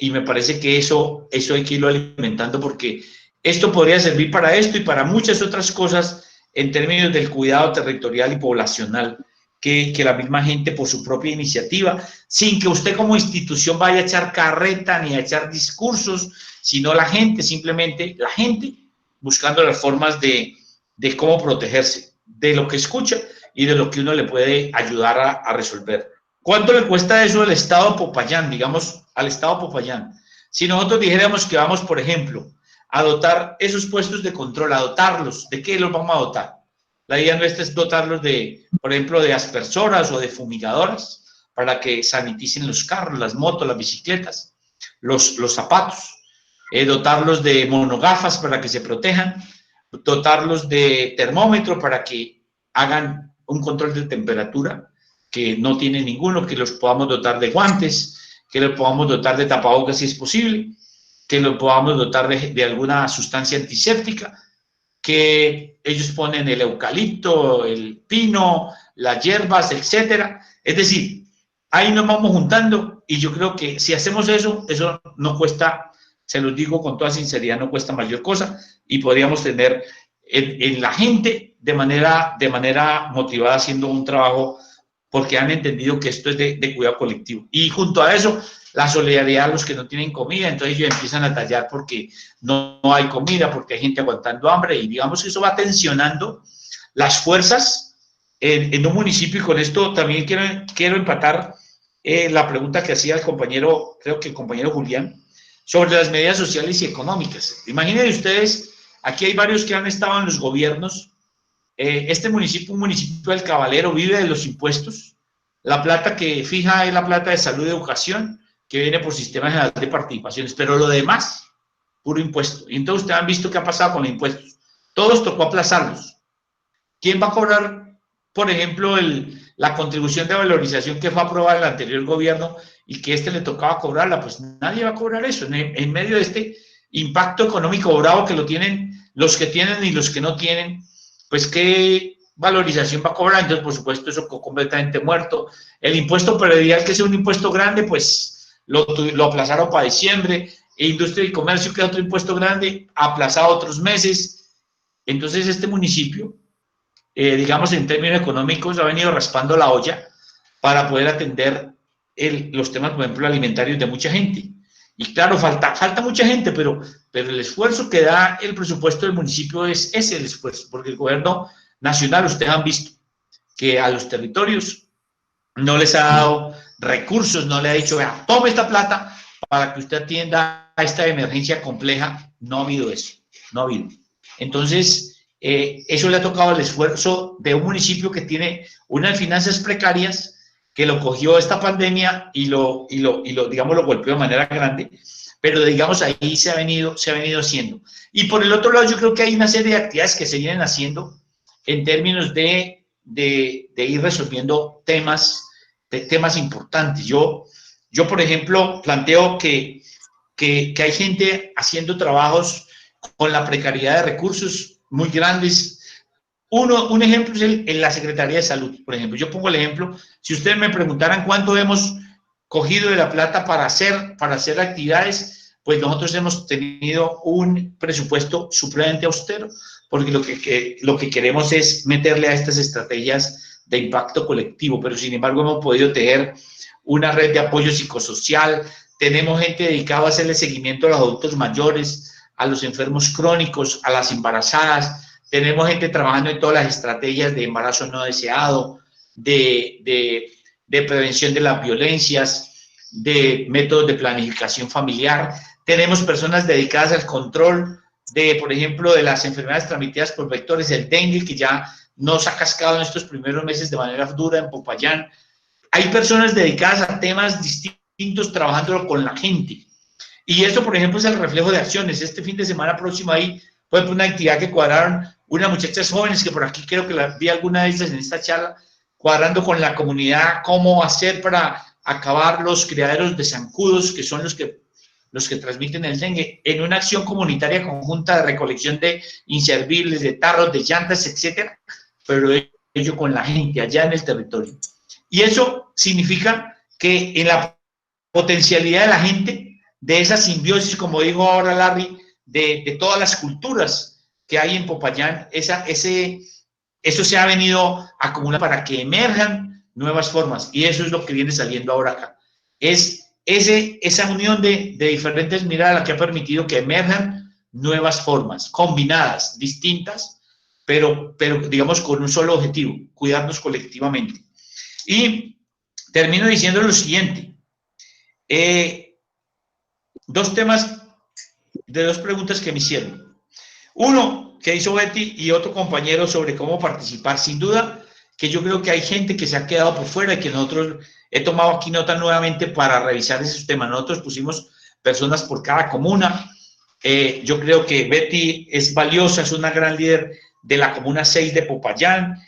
Speaker 3: y me parece que eso hay que irlo alimentando, porque esto podría servir para esto y para muchas otras cosas en términos del cuidado territorial y poblacional, que la misma gente por su propia iniciativa, sin que usted como institución vaya a echar carreta ni a echar discursos, sino la gente, simplemente la gente buscando las formas de cómo protegerse, de lo que escucha y de lo que uno le puede ayudar a resolver. ¿Cuánto le cuesta eso al Estado Popayán, digamos, al Estado Popayán? Si nosotros dijéramos que vamos, por ejemplo, a dotar esos puestos de control, a dotarlos, ¿de qué los vamos a dotar? La idea nuestra es dotarlos de, por ejemplo, de aspersoras o de fumigadoras para que saniticen los carros, las motos, las bicicletas, los zapatos, dotarlos de monogafas para que se protejan, dotarlos de termómetro para que hagan un control de temperatura, que no tiene ninguno, que los podamos dotar de guantes, que los podamos dotar de tapabocas si es posible, que los podamos dotar de alguna sustancia antiséptica, que ellos ponen el eucalipto, el pino, las hierbas, etcétera. Es decir, ahí nos vamos juntando y yo creo que si hacemos eso, eso no cuesta, se los digo con toda sinceridad, no cuesta mayor cosa y podríamos tener en la gente de manera motivada haciendo un trabajo porque han entendido que esto es de cuidado colectivo. Y junto a eso, la solidaridad a los que no tienen comida, entonces ellos empiezan a tallar porque no hay comida, porque hay gente aguantando hambre, y digamos que eso va tensionando las fuerzas en un municipio. Y con esto también quiero empatar la pregunta que hacía el compañero, creo que el compañero Julián, sobre las medidas sociales y económicas. Imaginen ustedes, aquí hay varios que han estado en los gobiernos. Este municipio, un municipio del Cabalero, vive de los impuestos. La plata que fija es la plata de salud y educación, que viene por Sistema General de Participaciones, pero lo demás, puro impuesto. Y entonces ustedes han visto qué ha pasado con los impuestos. Todos tocó aplazarlos. ¿Quién va a cobrar, por ejemplo, la contribución de valorización que fue aprobada en el anterior gobierno y que le tocaba cobrarla? Pues nadie va a cobrar eso. En medio de este impacto económico bravo que lo tienen los que tienen y los que no tienen, pues qué valorización va a cobrar. Entonces, por supuesto, eso completamente muerto. El impuesto predial, que es un impuesto grande, pues lo aplazaron para diciembre. Industria y comercio, que es otro impuesto grande, aplazado otros meses. Entonces, este municipio, digamos, en términos económicos, ha venido raspando la olla para poder atender los temas, por ejemplo, alimentarios de mucha gente. Y claro, falta mucha gente, pero el esfuerzo que da el presupuesto del municipio es ese el esfuerzo, porque el gobierno nacional, ustedes han visto que a los territorios no les ha dado recursos, no le ha dicho, vea, tome esta plata para que usted atienda a esta emergencia compleja, no ha habido eso, no ha habido. Entonces, eso le ha tocado el esfuerzo de un municipio que tiene unas finanzas precarias, que lo cogió esta pandemia y digamos, lo golpeó de manera grande, pero digamos, ahí se ha venido haciendo. Y por el otro lado, yo creo que hay una serie de actividades que se vienen haciendo en términos de ir resolviendo temas importantes. Yo, por ejemplo, planteo que hay gente haciendo trabajos con la precariedad de recursos muy grandes. Un ejemplo es en la Secretaría de Salud, por ejemplo. Yo pongo el ejemplo, si ustedes me preguntaran cuánto hemos cogido de la plata para hacer actividades, pues nosotros hemos tenido un presupuesto supremamente austero, porque lo que queremos es meterle a estas estrategias de impacto colectivo, pero sin embargo hemos podido tejer una red de apoyo psicosocial, tenemos gente dedicada a hacerle seguimiento a los adultos mayores, a los enfermos crónicos, a las embarazadas, tenemos gente trabajando en todas las estrategias de embarazo no deseado, de prevención de las violencias, de métodos de planificación familiar. Tenemos personas dedicadas al control por ejemplo, de las enfermedades transmitidas por vectores, el dengue, que ya nos ha cascado en estos primeros meses de manera dura en Popayán. Hay personas dedicadas a temas distintos trabajando con la gente. Y esto, por ejemplo, es el reflejo de acciones. Este fin de semana próximo ahí fue una actividad que cuadraron unas muchachas jóvenes, que por aquí creo que vi alguna de ellas en esta charla, cuadrando con la comunidad cómo hacer para acabar los criaderos de zancudos, que son los que transmiten el dengue, en una acción comunitaria conjunta de recolección de inservibles, de tarros, de llantas, etcétera, pero ello con la gente allá en el territorio. Y eso significa que en la potencialidad de la gente, de esa simbiosis, como dijo ahora Larry, de todas las culturas que hay en Popayán, eso se ha venido acumulando para que emerjan nuevas formas, y eso es lo que viene saliendo ahora acá. Es esa unión de diferentes miradas la que ha permitido que emerjan nuevas formas, combinadas, distintas, pero digamos con un solo objetivo, cuidarnos colectivamente. Y termino diciendo lo siguiente, dos temas de dos preguntas que me hicieron. Uno que hizo Betty y otro compañero sobre cómo participar. Sin duda que yo creo que hay gente que se ha quedado por fuera y que nosotros he tomado aquí nota nuevamente para revisar esos temas. Nosotros pusimos personas por cada comuna. Yo creo que Betty es valiosa, es una gran líder de la comuna 6 de Popayán.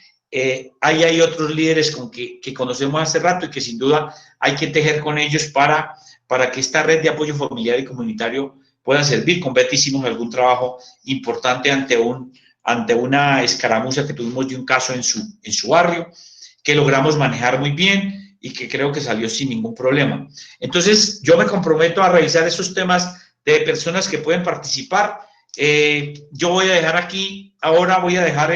Speaker 3: Ahí hay otros líderes que conocemos hace rato y que sin duda hay que tejer con ellos para que esta red de apoyo familiar y comunitario pueda servir. Con Betty hicimos algún trabajo importante ante una escaramuza que tuvimos de un caso en su barrio, que logramos manejar muy bien y que creo que salió sin ningún problema. Entonces, yo me comprometo a revisar esos temas de personas que pueden participar. Yo voy a dejar aquí, ahora voy a dejar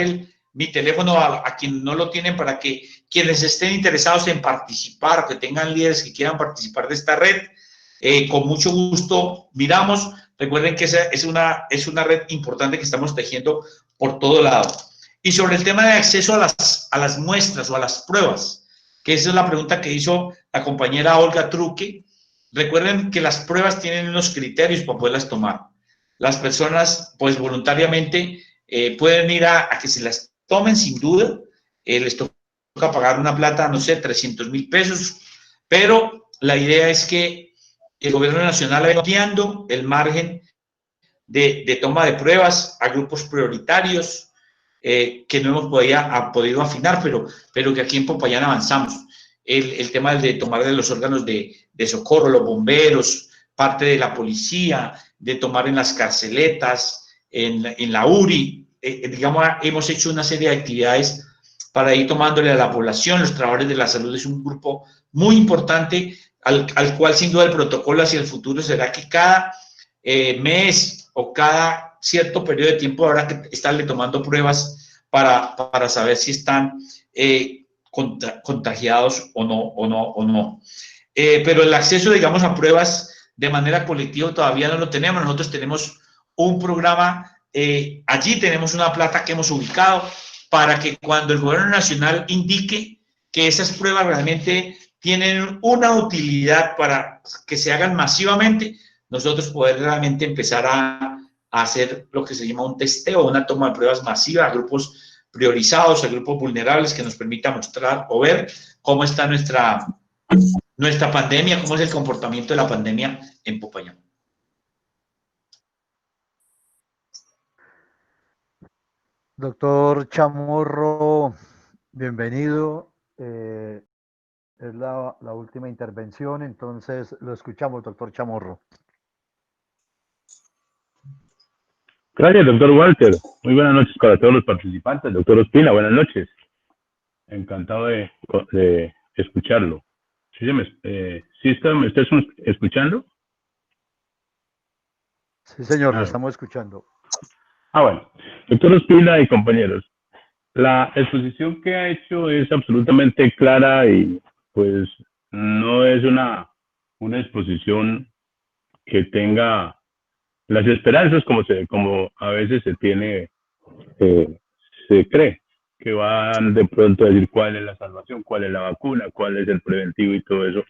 Speaker 3: mi teléfono a quienes no lo tienen, para que quienes estén interesados en participar, que tengan líderes que quieran participar de esta red, con mucho gusto miramos. Recuerden que esa es una red importante que estamos tejiendo por todo lado. Y sobre el tema de acceso a las muestras o a las pruebas, que esa es la pregunta que hizo la compañera Olga Truque. Recuerden que las pruebas tienen unos criterios para poderlas tomar. Las personas, pues voluntariamente, pueden ir a que se las tomen sin duda. Les toca pagar una plata, no sé, 300.000 pesos, pero la idea es que el gobierno nacional va ampliando el margen de toma de pruebas a grupos prioritarios, que no hemos podido afinar, pero que aquí en Popayán avanzamos. El tema de tomar de los órganos de socorro, los bomberos, parte de la policía, de tomar en las carceletas, en la URI, digamos, hemos hecho una serie de actividades para ir tomándole a la población. Los trabajadores de la salud es un grupo muy importante, al cual sin duda el protocolo hacia el futuro será que cada mes o cada cierto periodo de tiempo habrá que estarle tomando pruebas para saber si están contagiados o no. Pero el acceso, digamos, a pruebas de manera colectiva todavía no lo tenemos. Nosotros tenemos un programa, allí tenemos una plata que hemos ubicado para que cuando el gobierno nacional indique que esas pruebas realmente tienen una utilidad para que se hagan masivamente, nosotros poder realmente empezar a hacer lo que se llama un testeo, una toma de pruebas masiva a grupos priorizados, a grupos vulnerables, que nos permita mostrar o ver cómo está nuestra pandemia, cómo es el comportamiento de la pandemia en Popayán.
Speaker 2: Doctor Chamorro, bienvenido. Es la última intervención, entonces lo escuchamos, doctor Chamorro.
Speaker 13: Gracias, doctor Walter. Muy buenas noches para todos los participantes. Doctor Ospina, buenas noches. Encantado de escucharlo. ¿Sí, me estás escuchando?
Speaker 2: Sí, señor, lo estamos escuchando.
Speaker 13: Bueno. Doctor Ospina y compañeros, la exposición que ha hecho es absolutamente clara y pues no es una exposición que tenga las esperanzas como a veces se tiene, se cree que van de pronto a decir cuál es la salvación, cuál es la vacuna, cuál es el preventivo y todo eso.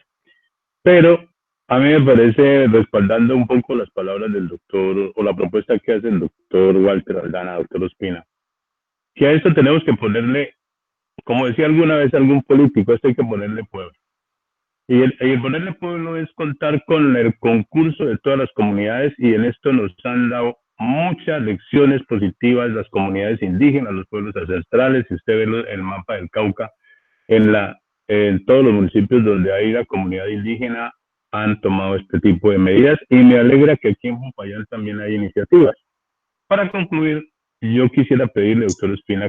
Speaker 13: Pero a mí me parece, respaldando un poco las palabras del doctor o la propuesta que hace el doctor Walter Aldana, doctor Ospina, que a esto tenemos que ponerle, como decía alguna vez algún político, esto hay que ponerle pueblo. Y el ponerle pueblo es contar con el concurso de todas las comunidades, y en esto nos han dado muchas lecciones positivas las comunidades indígenas, los pueblos ancestrales. Si usted ve el mapa del Cauca, en todos los municipios donde hay la comunidad indígena han tomado este tipo de medidas, y me alegra que aquí en Popayán también hay iniciativas. Para concluir, yo quisiera pedirle, doctor Ospina,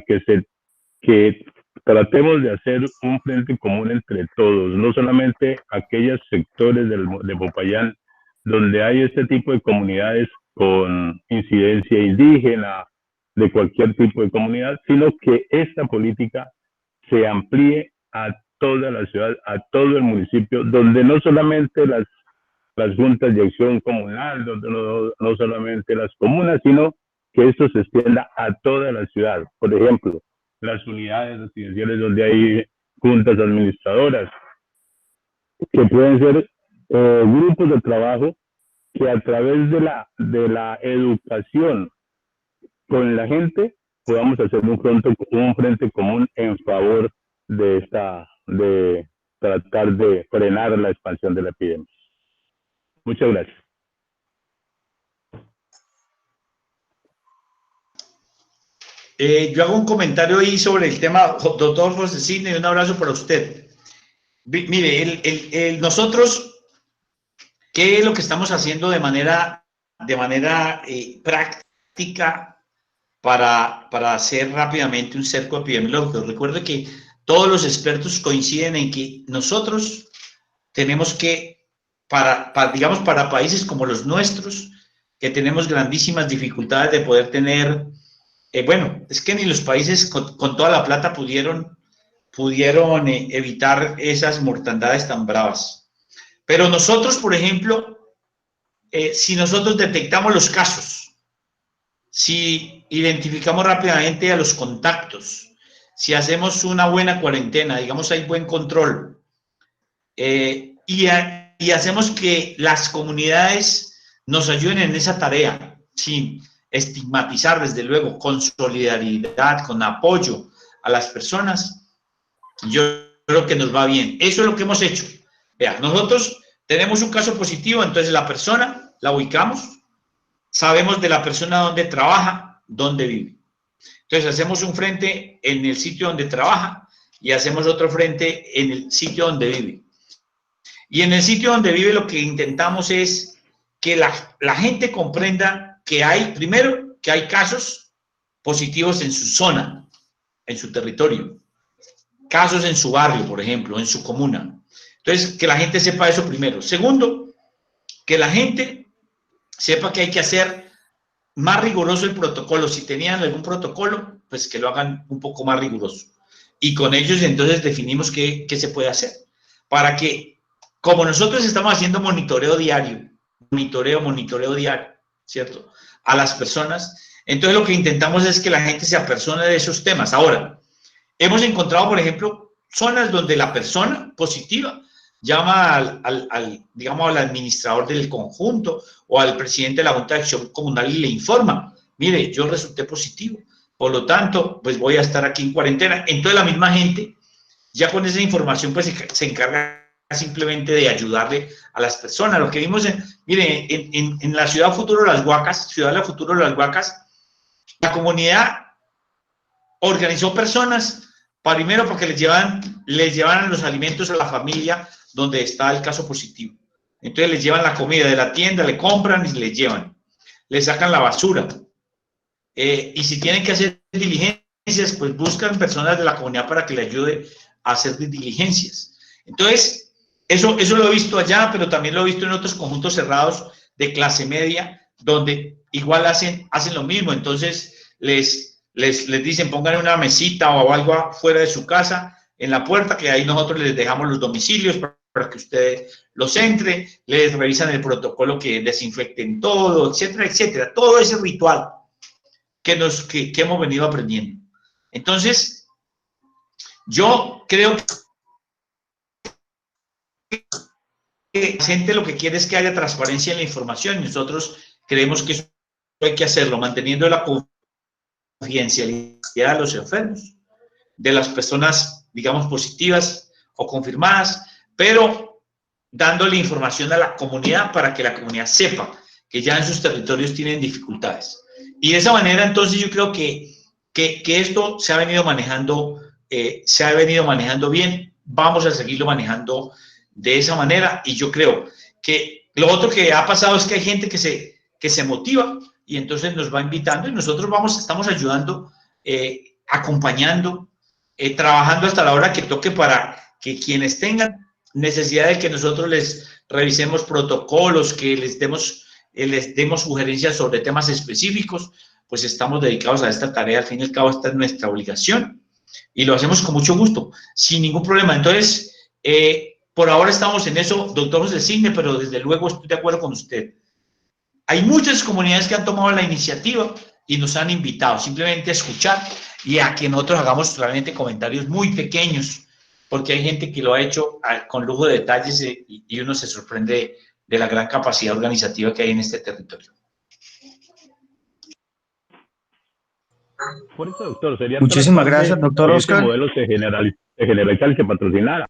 Speaker 13: que tratemos de hacer un frente común entre todos, no solamente aquellos sectores de Popayán donde hay este tipo de comunidades con incidencia indígena, de cualquier tipo de comunidad, sino que esta política se amplíe a toda la ciudad, a todo el municipio, donde no solamente las juntas de acción comunal, donde no solamente las comunas, sino que esto se extienda a toda la ciudad. Por ejemplo, las unidades residenciales donde hay juntas administradoras, que pueden ser grupos de trabajo que a través de la educación con la gente podamos hacer un frente común en favor de tratar de frenar la expansión de la epidemia. Muchas gracias.
Speaker 3: Yo hago un comentario ahí sobre el tema, doctor José Cisne, y un abrazo para usted. Mire, nosotros, ¿qué es lo que estamos haciendo de manera práctica para hacer rápidamente un cerco epidemiológico? Recuerde que todos los expertos coinciden en que nosotros tenemos que, digamos, para países como los nuestros, que tenemos grandísimas dificultades de poder tener, bueno, es que ni los países con toda la plata pudieron evitar esas mortandades tan bravas. Pero nosotros, por ejemplo, si nosotros detectamos los casos, si identificamos rápidamente a los contactos, si hacemos una buena cuarentena, digamos, hay buen control, y hacemos que las comunidades nos ayuden en esa tarea, sin estigmatizar, desde luego, con solidaridad, con apoyo a las personas, yo creo que nos va bien. Eso es lo que hemos hecho. Vea, nosotros tenemos un caso positivo, entonces la persona la ubicamos, sabemos de la persona dónde trabaja, dónde vive. Entonces hacemos un frente en el sitio donde trabaja y hacemos otro frente en el sitio donde vive. Y en el sitio donde vive lo que intentamos es que la gente comprenda que hay, primero, que hay casos positivos en su zona, en su territorio, casos en su barrio, por ejemplo, en su comuna. Entonces, que la gente sepa eso primero. Segundo, que la gente sepa que hay que hacer más riguroso el protocolo. Si tenían algún protocolo, pues que lo hagan un poco más riguroso. Y con ellos entonces definimos qué se puede hacer. Para que, como nosotros estamos haciendo monitoreo diario, ¿cierto? A las personas, entonces lo que intentamos es que la gente se apersone de esos temas. Ahora, hemos encontrado, por ejemplo, zonas donde la persona positiva llama digamos, al administrador del conjunto o al presidente de la Junta de Acción Comunal y le informa, mire, yo resulté positivo, por lo tanto, pues voy a estar aquí en cuarentena. Entonces la misma gente, ya con esa información, pues se encarga simplemente de ayudarle a las personas. Lo que vimos, en la ciudad futuro de Las Huacas, la comunidad organizó personas, primero porque les llevan los alimentos a la familia donde está el caso positivo. Entonces les llevan la comida de la tienda, le compran y les llevan. Le sacan la basura. Y si tienen que hacer diligencias, pues buscan personas de la comunidad para que le ayude a hacer diligencias. Entonces, eso lo he visto allá, pero también lo he visto en otros conjuntos cerrados de clase media, donde igual hacen lo mismo. Entonces, les dicen, pongan una mesita o algo afuera de su casa, en la puerta, que ahí nosotros les dejamos los domicilios para que ustedes los entre, les revisan el protocolo, que desinfecten todo, etcétera, etcétera. Todo ese ritual que hemos venido aprendiendo. Entonces, yo creo que la gente lo que quiere es que haya transparencia en la información, y nosotros creemos que eso hay que hacerlo, manteniendo la confidencialidad de los enfermos, de las personas, digamos, positivas o confirmadas, pero dándole información a la comunidad para que la comunidad sepa que ya en sus territorios tienen dificultades. Y de esa manera, entonces, yo creo que esto se ha venido manejando bien. Vamos a seguirlo manejando de esa manera, y yo creo que lo otro que ha pasado es que hay gente que se motiva y entonces nos va invitando, y nosotros estamos ayudando, acompañando, trabajando hasta la hora que toque para que quienes tengan necesidad de que nosotros les revisemos protocolos, que les demos sugerencias sobre temas específicos, pues estamos dedicados a esta tarea. Al fin y al cabo, esta es nuestra obligación y lo hacemos con mucho gusto, sin ningún problema. Entonces, por ahora estamos en eso, doctor José Cisne, pero desde luego estoy de acuerdo con usted. Hay muchas comunidades que han tomado la iniciativa y nos han invitado simplemente a escuchar y a que nosotros hagamos realmente comentarios muy pequeños, porque hay gente que lo ha hecho con lujo de detalles, y uno se sorprende de la gran capacidad organizativa que hay en este territorio.
Speaker 13: Por eso, doctor, sería
Speaker 1: Muchísimas gracias, doctor
Speaker 13: que
Speaker 1: Oscar.
Speaker 13: ese modelo se generalizara y se patrocinara.